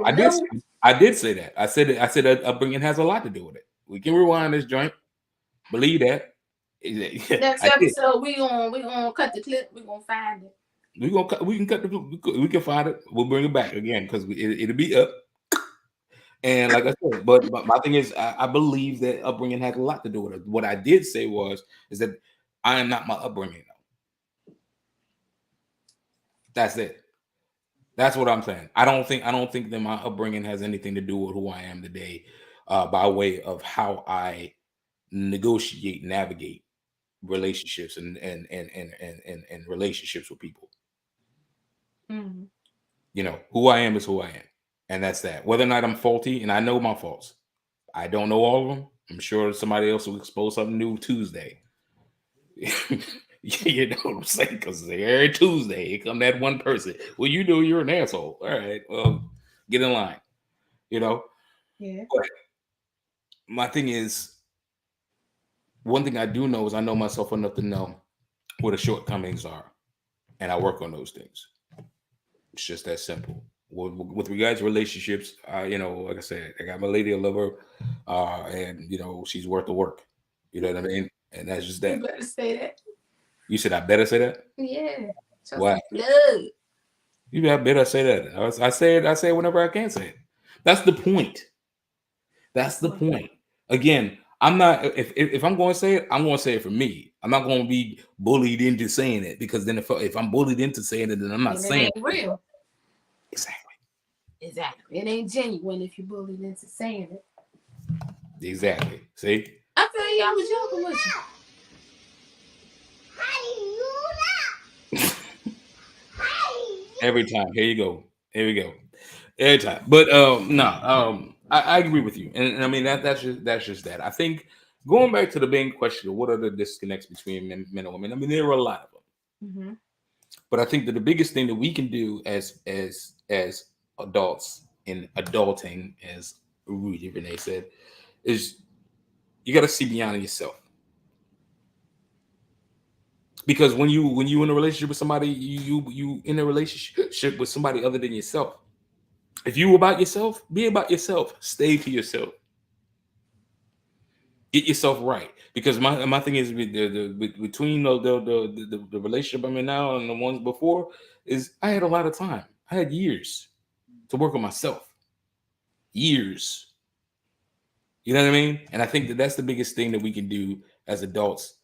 I did say that. I said upbringing has a lot to do with it. We can rewind this joint. Believe that. Next episode, we gonna cut the clip. We gonna find it. We can find it. We'll bring it back again because it'll be up. And like I said, but my thing is, I believe that upbringing has a lot to do with it. What I did say is that I am not my upbringing. That's it. That's what I'm saying. I don't think that my upbringing has anything to do with who I am today, by way of how I navigate relationships and relationships with people. Mm-hmm. Who I am is who I am, and that's that. Whether or not I'm faulty, and I know my faults, I don't know all of them. I'm sure somebody else will expose something new Tuesday. You know what I'm saying? Because every Tuesday, here come that one person. Well, you're an asshole. All right, well, get in line. Yeah. But my thing is, one thing I do know is I know myself enough to know where the shortcomings are, and I work on those things. It's just that simple. With regards to relationships, like I said, I got my lady, I love her, and she's worth the work. You know what I mean? And that's just that. You better say that. You said I better say that? Yeah. Why? You better say that. I say it whenever I can say it. That's the point. That's the point. Again, I'm not. If I'm going to say it, I'm going to say it for me. I'm not going to be bullied into saying it, because then if I'm bullied into saying it, then I'm not saying it. Ain't real. Exactly. It ain't genuine if you're bullied into saying it. Exactly. See? I feel you. I was joking with you. Every time. Here we go. Every time. But I agree with you. And I mean that's just that. I think going back to the main question of what are the disconnects between men and women, I mean there are a lot of them. Mm-hmm. But I think that the biggest thing that we can do as adults in adulting, as Ruthie Renee said, is you got to see beyond yourself. Because when you in a relationship with somebody, you in a relationship with somebody other than yourself. If you about yourself, be about yourself. Stay to yourself. Get yourself right, because my thing is between the relationship I'm in now and the ones before is I had a lot of time. I had years to work on myself. Years. You know what I mean? And I think that that's the biggest thing that we can do as adults.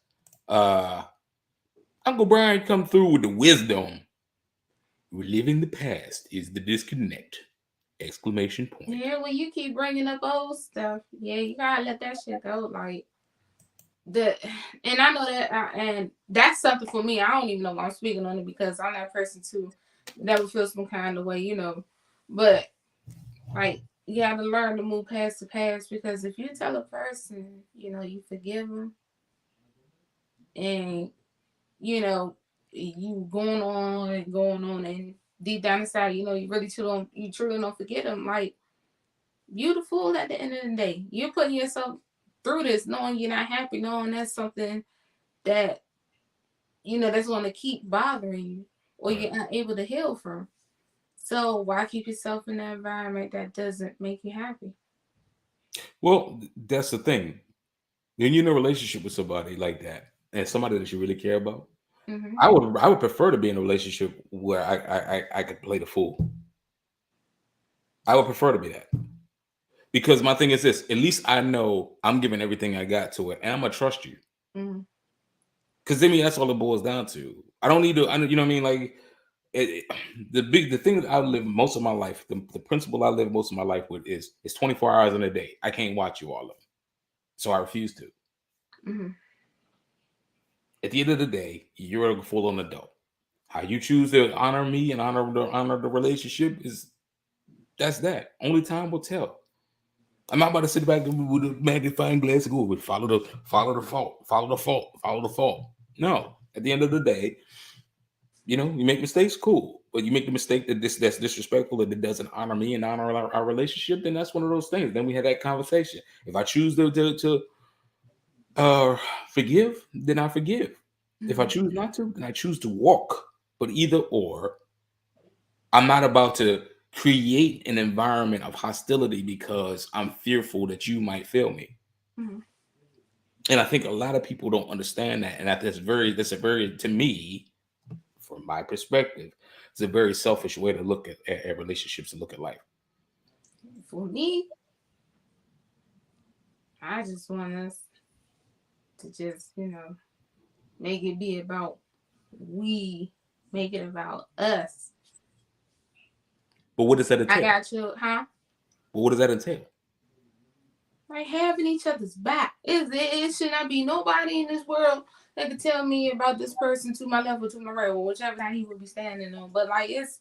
Uh, Uncle Brian come through with the wisdom. Reliving the past is the disconnect! Exclamation point. Yeah, when you keep bringing up old stuff, yeah, you gotta let that shit go. Like the, and I know that, and that's something for me. I don't even know why I'm speaking on it because I'm that person too. Never feel some kind of way, you know. But like, you gotta learn to move past the past because if you tell a person, you know, you forgive them, and you know, you going on, and deep down inside, you know, you truly don't forget them. Like, you the fool at the end of the day. You're putting yourself through this, knowing you're not happy, knowing that's something that you know that's going to keep bothering you, or Right. you're unable to heal from. So why keep yourself in an environment that doesn't make you happy? Well, that's the thing. When you're in a relationship with somebody like that, and somebody that you really care about, Mm-hmm. I would prefer to be in a relationship where I could play the fool. I would prefer to be that, because my thing is this: at least I know I'm giving everything I got to it, and I'm gonna trust you. Mm-hmm. Because I mean, that's all it boils down to. I don't need to. You know what I mean? Like the thing that I live most of my life, the principle I live most of my life with is it's 24 hours in a day. I can't watch you all of them, so I refuse to. Mm-hmm. At the end of the day, you're a full on adult. How you choose to honor me and honor the relationship is that's that. Only time will tell. I'm not about to sit back with a magnifying glass and go with follow the fault, follow the fault, follow the fault. No. At the end of the day, you know, you make mistakes, cool. But you make the mistake that's disrespectful and it doesn't honor me and honor our relationship, then that's one of those things. Then we had that conversation. If I choose to uh forgive, then I forgive. If I Mm-hmm. choose not to, then I choose to walk. But either or, I'm not about to create an environment of hostility because I'm fearful that you might fail me. Mm-hmm. And I think a lot of people don't understand that. And that's a very, to me, from my perspective, it's a very selfish way to look at relationships and look at life. For me, I just want us to just, you know, make it be about we, make it about us. But what does that I entail? got you, huh? But what does that entail? Like having each other's back. It should not be nobody in this world that can tell me about this person to my left or to my right, or whichever side he would be standing on. But like it's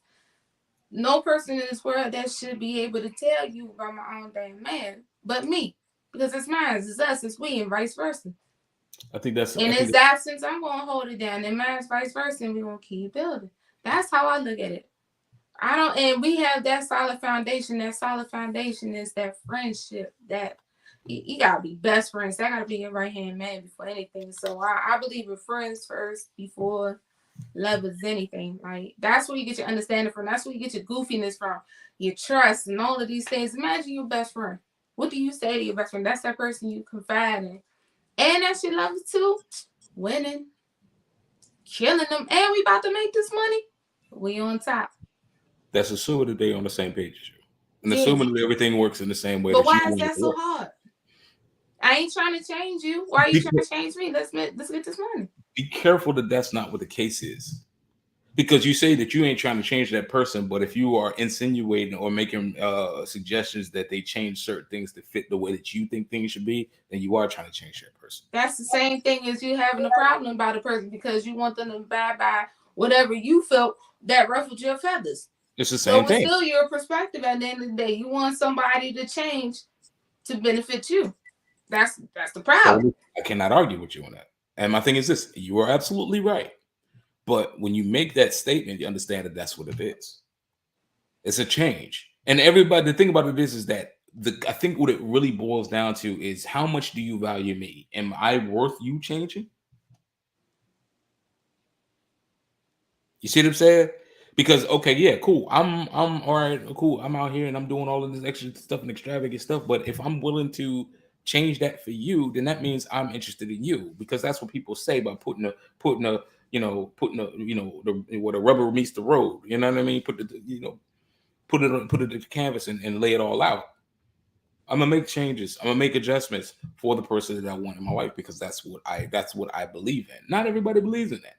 no person in this world that should be able to tell you about my own damn man but me. Because it's mine, it's us, it's we, and vice versa. In I think his absence, I'm gonna hold it down. And mine's vice versa, and we're gonna keep building. That's how I look at it. I don't, and we have that solid foundation. That solid foundation is that friendship. That you gotta be best friends. That gotta be your right hand man before anything. So I believe in friends first before love is anything. Like that's where you get your understanding from. That's where you get your goofiness from, your trust, and all of these things. Imagine your best friend. What do you say to your best friend? That's that person you confide in, and that's your lover too. Winning, killing them, and we about to make this money. We on top. that's assuming that they on the same page as you, and Yeah. assuming that everything works in the same way But that you why is want it that to so work. hard? I ain't trying to change you. Why are you trying to change me? Let's get this money. Be careful that that's not what the case is. Because you say that you ain't trying to change that person, but if you are insinuating or making suggestions that they change certain things to fit the way that you think things should be, then you are trying to change that person. That's the same thing as you having a problem about a person because you want them to abide by whatever you felt that ruffled your feathers. It's the So same it's thing. still your perspective at the end of the day. You want somebody to change to benefit you. That's the problem. Totally. I cannot argue with you on that. And my thing is this: you are absolutely right. But when you make that statement, you understand that that's what it is. It's a change. And everybody, the thing about it is that I think what it really boils down to is how much do you value me? Am I worth you changing? You see what I'm saying? Because okay, yeah, cool. I'm all right, cool. I'm out here and I'm doing all of this extra stuff and extravagant stuff. But if I'm willing to change that for you, then that means I'm interested in you, because that's what people say about putting a where the rubber meets the road. You know what I mean? Put it to the canvas and lay it all out. I'm gonna make changes. I'm gonna make adjustments for the person that I want in my life, because that's what I believe in. Not everybody believes in that.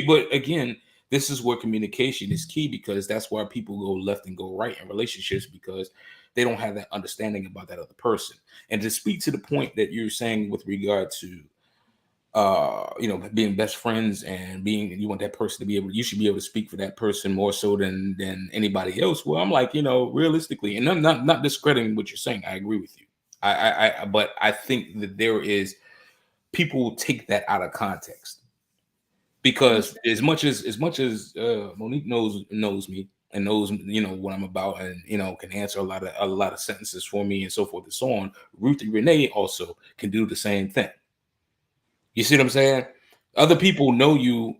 But again, this is where communication is key, because that's why people go left and go right in relationships, because they don't have that understanding about that other person. And to speak to the point that you're saying with regard to being best friends, and you want that person to you should be able to speak for that person more so than anybody else. Well, I'm like, realistically, and I'm not discrediting what you're saying. I agree with you. But I think that there is people take that out of context, because as much as Monique knows me and knows what I'm about, and can answer a lot of sentences for me and so forth and so on. Ruthie Renee also can do the same thing. You see what I'm saying? Other people know you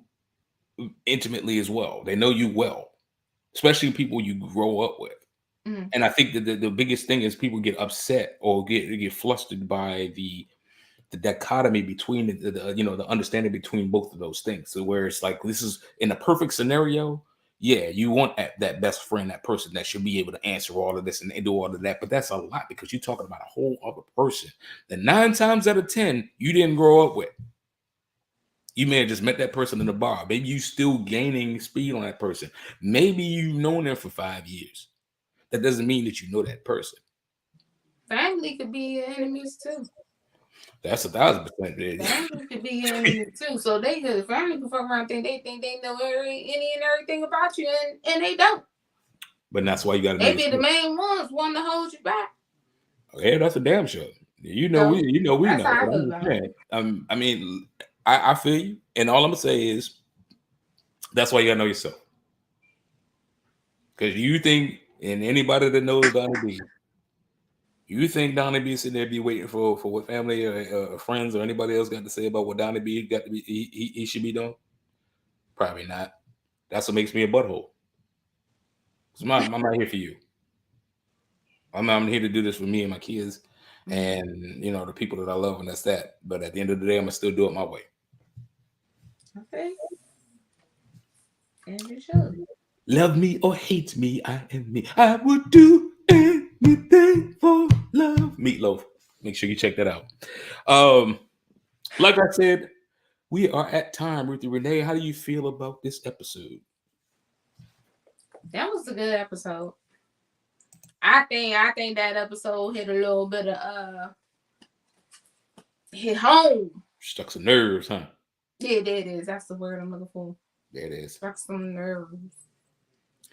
intimately as well. They know you well, especially people you grow up with. And I think that the biggest thing is people get upset or get flustered by the dichotomy between the understanding between both of those things. So where it's like, this is in a perfect scenario, yeah, you want that best friend, that person that should be able to answer all of this and do all of that. But that's a lot, because you're talking about a whole other person that 9 times out of 10 you didn't grow up with. You may have just met that person in the bar. Maybe you still gaining speed on that person. Maybe you've known them for 5 years. That doesn't mean that you know that person. Family could be enemies too. That's 1,000%. Family could be enemies too. So family can fuck around think they know any and everything about you, and they don't. But that's why you got to know. They be the main ones wanting to hold you back. Yeah, that's a damn sure. We know. That's how I feel about it. I mean, I feel you, and all I'm gonna say is that's why you gotta know yourself. Because you think, and anybody that knows Donnie B, you think Donnie B sitting there be waiting for what family or friends or anybody else got to say about what Donnie B got to be he should be doing? Probably not. That's what makes me a butthole. Cause I'm not here for you. I'm here to do this for me and my kids, and the people that I love, and that's that. But at the end of the day, I'm gonna still do it my way. Okay. And you should. Love me or hate me, I am me. I would do anything for love. Meatloaf. Make sure you check that out. Like I said, we are at time. Ruthie Renee, how do you feel about this episode? That was a good episode. I think that episode hit a little bit of hit home. Struck some nerves, huh? Yeah, there it is. That's the word I'm looking for. There it is. Struck some nerves.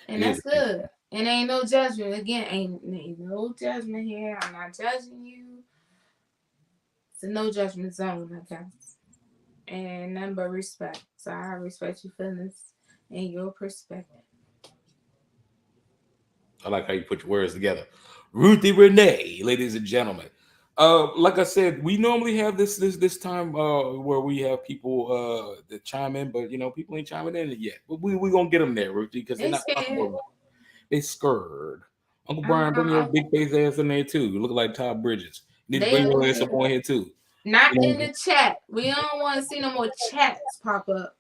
And that's good. And ain't no judgment. Again, ain't no judgment here. I'm not judging you. It's a no judgment zone, I guess. And nothing but respect. So I respect your feelings and your perspective. I like how you put your words together. Ruthie Renee, ladies and gentlemen. Like I said, we normally have this time where we have people that chime in, but people ain't chiming in yet. But we gonna get them there, Ruthie, because they're not comfortable. They scared. Uncle Brian, bring your big face ass in there too. You look like Todd Bridges. You need to bring your ass up on here too. Not in the chat. We don't want to see no more chats pop up.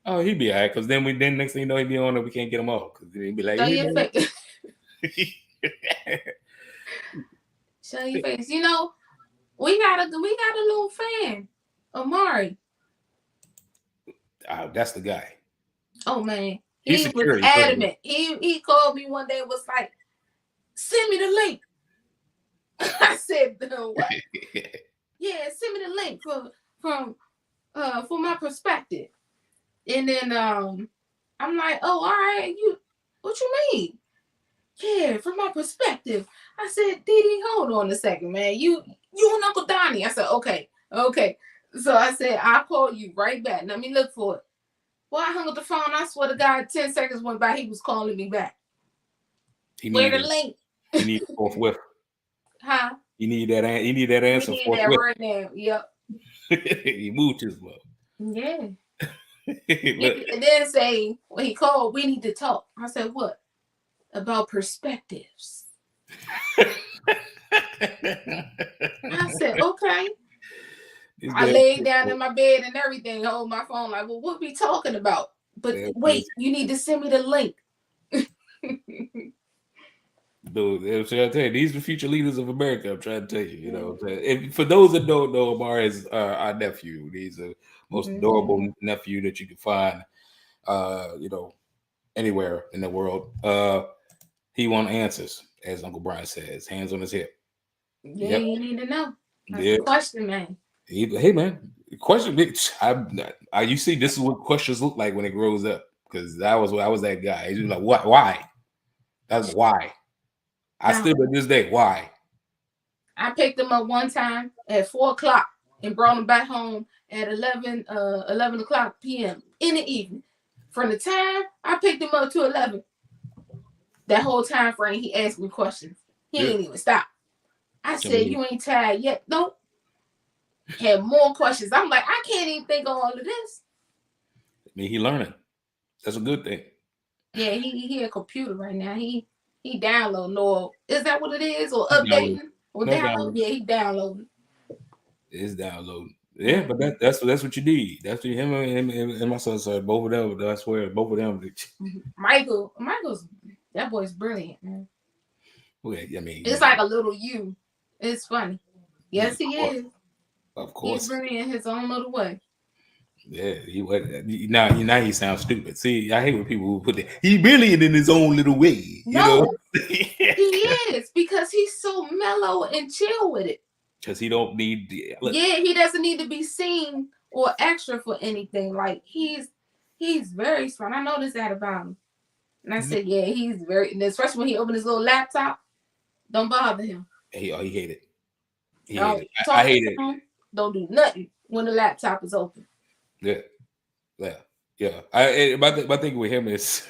Oh, he'd be all right, because then next thing you know, he'd be on there. We can't get him off because he'd be like, show your face. Show your face. We got a little fan, Amari. That's the guy. Oh man, he was adamant. He called me one day and was like, "Send me the link." I said, "What?" Yeah, send me the link for my perspective. And then I'm like, "Oh, all right. What you mean?" Yeah, from my perspective. I said, Dee, hold on a second, man. You and Uncle Donnie. I said, okay. So I said, I'll call you right back. Let me look for it. Well, I hung up the phone. I swear to God, 10 seconds went by. He was calling me back. Where the link? He need it forthwith. Huh? You need that answer. You need that right now. Yep. He moved his love. Yeah. And then say, when he called, we need to talk. I said, what? About perspectives. I said, okay. These I damn laid down people, in my bed and everything, hold my phone like, well, what we talking about? But damn kids. wait, you need to send me the link. Dude, I'm trying to tell you, these are the future leaders of America. I'm trying to tell you, you know. What I'm saying? If, for those that don't know, Amar is our nephew. He's the most adorable nephew that you can find, you know, anywhere in the world. He wants answers, as Uncle Brian says, hands on his hip. Yeah, Yep. you need to know. That's Yeah. the question, man. Hey man, question. You see, this is what questions look like when it grows up. Because I was that guy. He's like, what? Why? That's why. I Now, still to this day. Why? I picked him up one time at 4 o'clock and brought him back home at 11 o'clock p.m. in the evening. From the time I picked him up to 11, that whole time frame, he asked me questions. He Yeah. ain't even stop. I I said, mean, you ain't tired yet? Nope. Had more questions. I'm like, I can't even think of all of this. he learning. That's a good thing. Yeah, he a computer right now. He downloading, or is that what it is? Or Download. updating or No download? download. Yeah, he downloading. It's downloading. Yeah, but that's what you need. That's what him and my son said. Both of them. I swear, both of them. Michael's that boy's brilliant, man. Well, I mean, It's like a little you. It's funny. Yes, he course, is. of He's course. brilliant in his own little way. Yeah, he was. Now he sounds stupid. See, I hate when people who put that. He brilliant in his own little way. You know, No, he is, because he's so mellow and chill with it. because he don't need. Look, Yeah, he doesn't need to be seen or extra for anything. Like he's very smart. I noticed that about him. And I said, yeah, he's very, and especially when he opened his little laptop, don't bother him. he hate it. He hate Don't it. I talk hate to it. him. Don't do nothing when the laptop is open. Yeah, yeah. My thing with him is,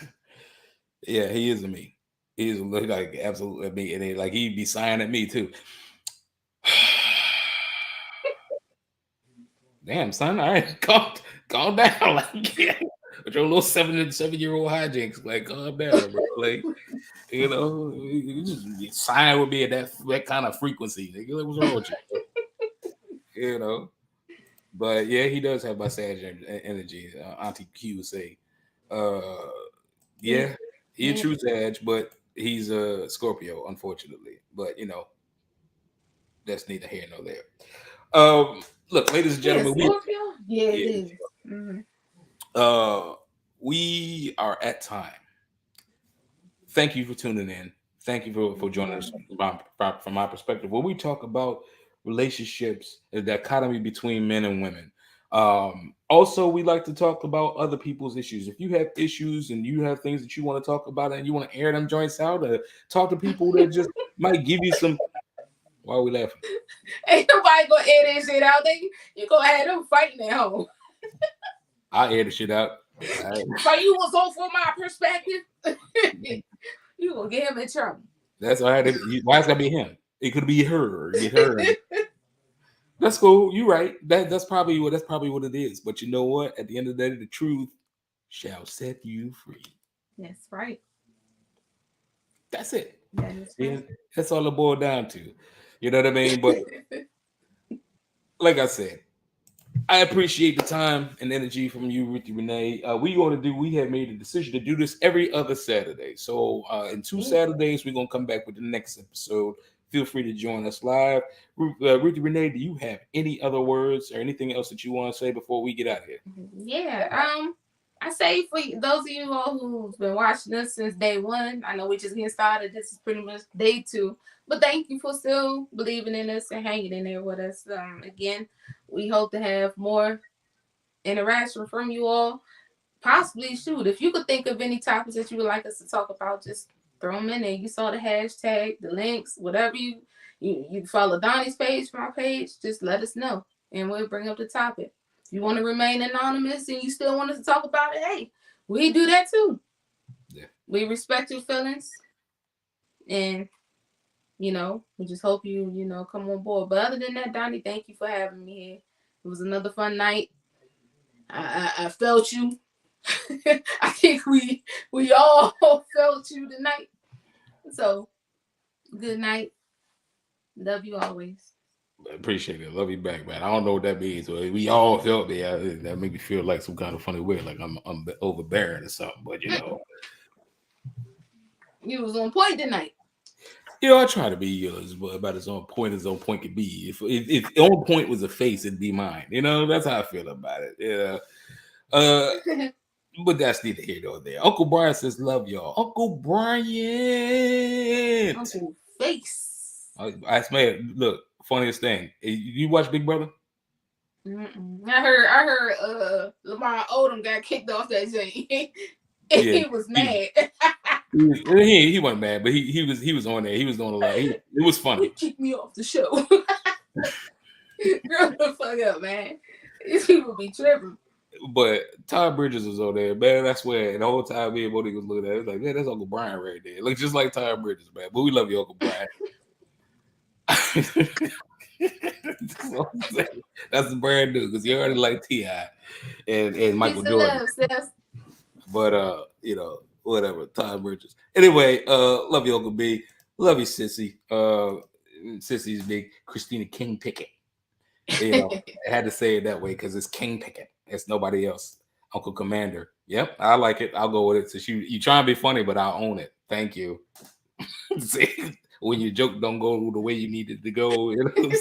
yeah, he is a me. He is like absolutely me, and like he'd be sighing at me too. Damn, son, all right, calm down, like yeah, with your little 7-year-old hijinks, like calm down, bro. Like you know, you just be sighing with me at that kind of frequency. Nigga, like, what's wrong with you? Bro? You know. But yeah, he does have my Sag energy. Auntie Q say, uh, yeah, he a Yeah. true Sag, but he's a Scorpio, unfortunately. But you know, that's neither here nor there. Look, ladies and Yeah, gentlemen, Scorpio? Yeah, it yeah, is. Mm-hmm. uh, we are at time. Thank you for tuning in. Thank you for joining us from my perspective. When we talk about relationships, the dichotomy between men and women. Also, we like to talk about other people's issues. If you have issues and you have things that you want to talk about and you want to air them joints out, or talk to people that just might give you some. Why are we laughing? Ain't nobody gonna air that shit out. You gonna have them fighting at home. I air the shit out. So you was on for my perspective. You gonna get him in trouble. That's all right. Why it's gotta be him? It could be her. Get her. That's cool. You're right. That's probably what it is. But you know what? At the end of the day, the truth shall set you free. That's right. That's it. That is Yeah, right. that's all it boiled down to. You know what I mean? But like I said, I appreciate the time and energy from you, Ruthie Renee. We have made a decision to do this every other Saturday. So in 2 Saturdays, we're gonna come back with the next episode. Feel free to join us live. Ruthie Renee, do you have any other words or anything else that you want to say before we get out of here? Yeah. I say for those of you all who's been watching us since day one, I know we're just getting started. This is pretty much day 2. But thank you for still believing in us and hanging in there with us. Again, we hope to have more interaction from you all. Possibly, shoot, if you could think of any topics that you would like us to talk about, just throw them in there. You saw the hashtag, the links, whatever you follow Donnie's page, my page, just let us know and we'll bring up the topic. If you want to remain anonymous and you still want us to talk about it, hey, we do that too. Yeah. We respect your feelings, and we just hope you come on board. But other than that, Donnie, thank you for having me here. It was another fun night. I felt you. I think we all felt you tonight. So good night. Love you always. Appreciate it. Love you back, man. I don't know what that means. But we all felt that. That made me feel like some kind of funny way, like I'm overbearing or something. But you know, you was on point tonight. You know, I try to be about as on point as on point could be. If on point was a face, it'd be mine. You know, that's how I feel about it. Yeah. But that's neither here nor there. Uncle Brian says, "Love y'all." Uncle Brian. Uncle Face. I man, look, funniest thing. You watch Big Brother? I heard Lamar Odom got kicked off that thing. He was mad. He wasn't mad, but he was on there. He was doing a lot. It was funny. He kicked me off the show. Grow the fuck up, man. These people be tripping. But Todd Bridges was on there, man. I swear. And the whole time me and Bodie was looking at it, it was like, man, that's Uncle Brian right there. Look just like Todd Bridges, man. But we love you, Uncle Brian. That's brand new because you already like T.I. and Michael Jordan. But you know, whatever, Todd Bridges. Anyway, love you, Uncle B. Love you, Sissy. Sissy's big Christina King Pickett. You know, I had to say it that way because it's King Pickett. It's nobody else. Uncle Commander. Yep, I like it. I'll go with it. So you try and be funny, but I'll own it. Thank you. See, when your joke don't go the way you need it to go, you know what I'm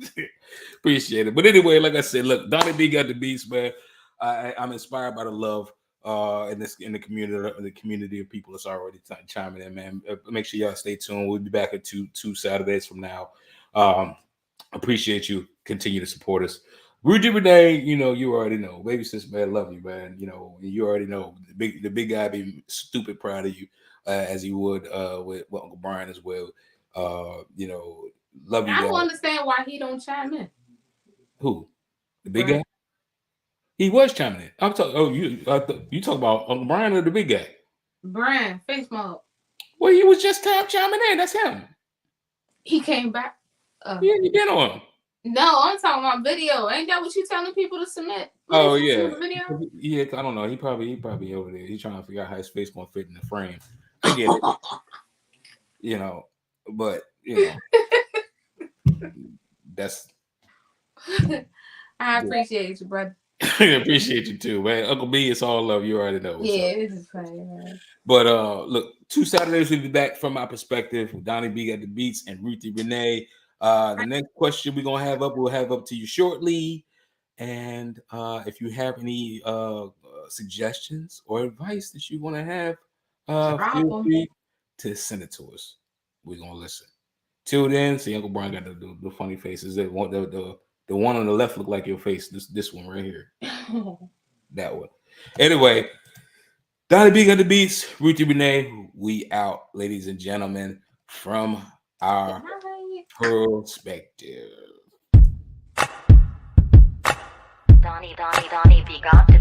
saying? Appreciate it. But anyway, like I said, look, Donnie B got the beats, man. I'm inspired by the love in the community of people that's already chiming in, man. Make sure y'all stay tuned. We'll be back at two Saturdays from now. Appreciate you. Continue to support us. Ruthie Renee, you know, you already know. Baby sis, man, love you, man. You know, you already know. The big guy be stupid proud of you, as you would with Uncle Brian as well. You know, love you. I don't understand why he don't chime in. Who? The big guy? He was chiming in. I'm talking. Oh, you talk about Uncle Brian or the big guy? Brian, face mode. Well, he was just chiming in. That's him. He came back. Yeah, you been on. No, I'm talking about video. Ain't that what you telling people to submit? Oh yeah. Video? Yeah, I don't know. He probably over there. He's trying to figure out how his face gonna fit in the frame. I get it. You know, but you know, that's. I appreciate you, brother. I appreciate you too, man. Uncle B, it's all love. You already know. Yeah, this is funny, man. But look, 2 Saturdays we'll be back from my perspective. Donnie B got the beats and Ruthie Renee. The next question we'll have up to you shortly. And if you have any suggestions or advice that you want to have, feel free to send it to us. We're gonna listen. Till then, see, Uncle Brian got the funny faces. The one on the left look like your face. This one right here. That one. Anyway, Donnie B got the beats. Ruthie Renee, we out, ladies and gentlemen, from our perspective. Donnie B got the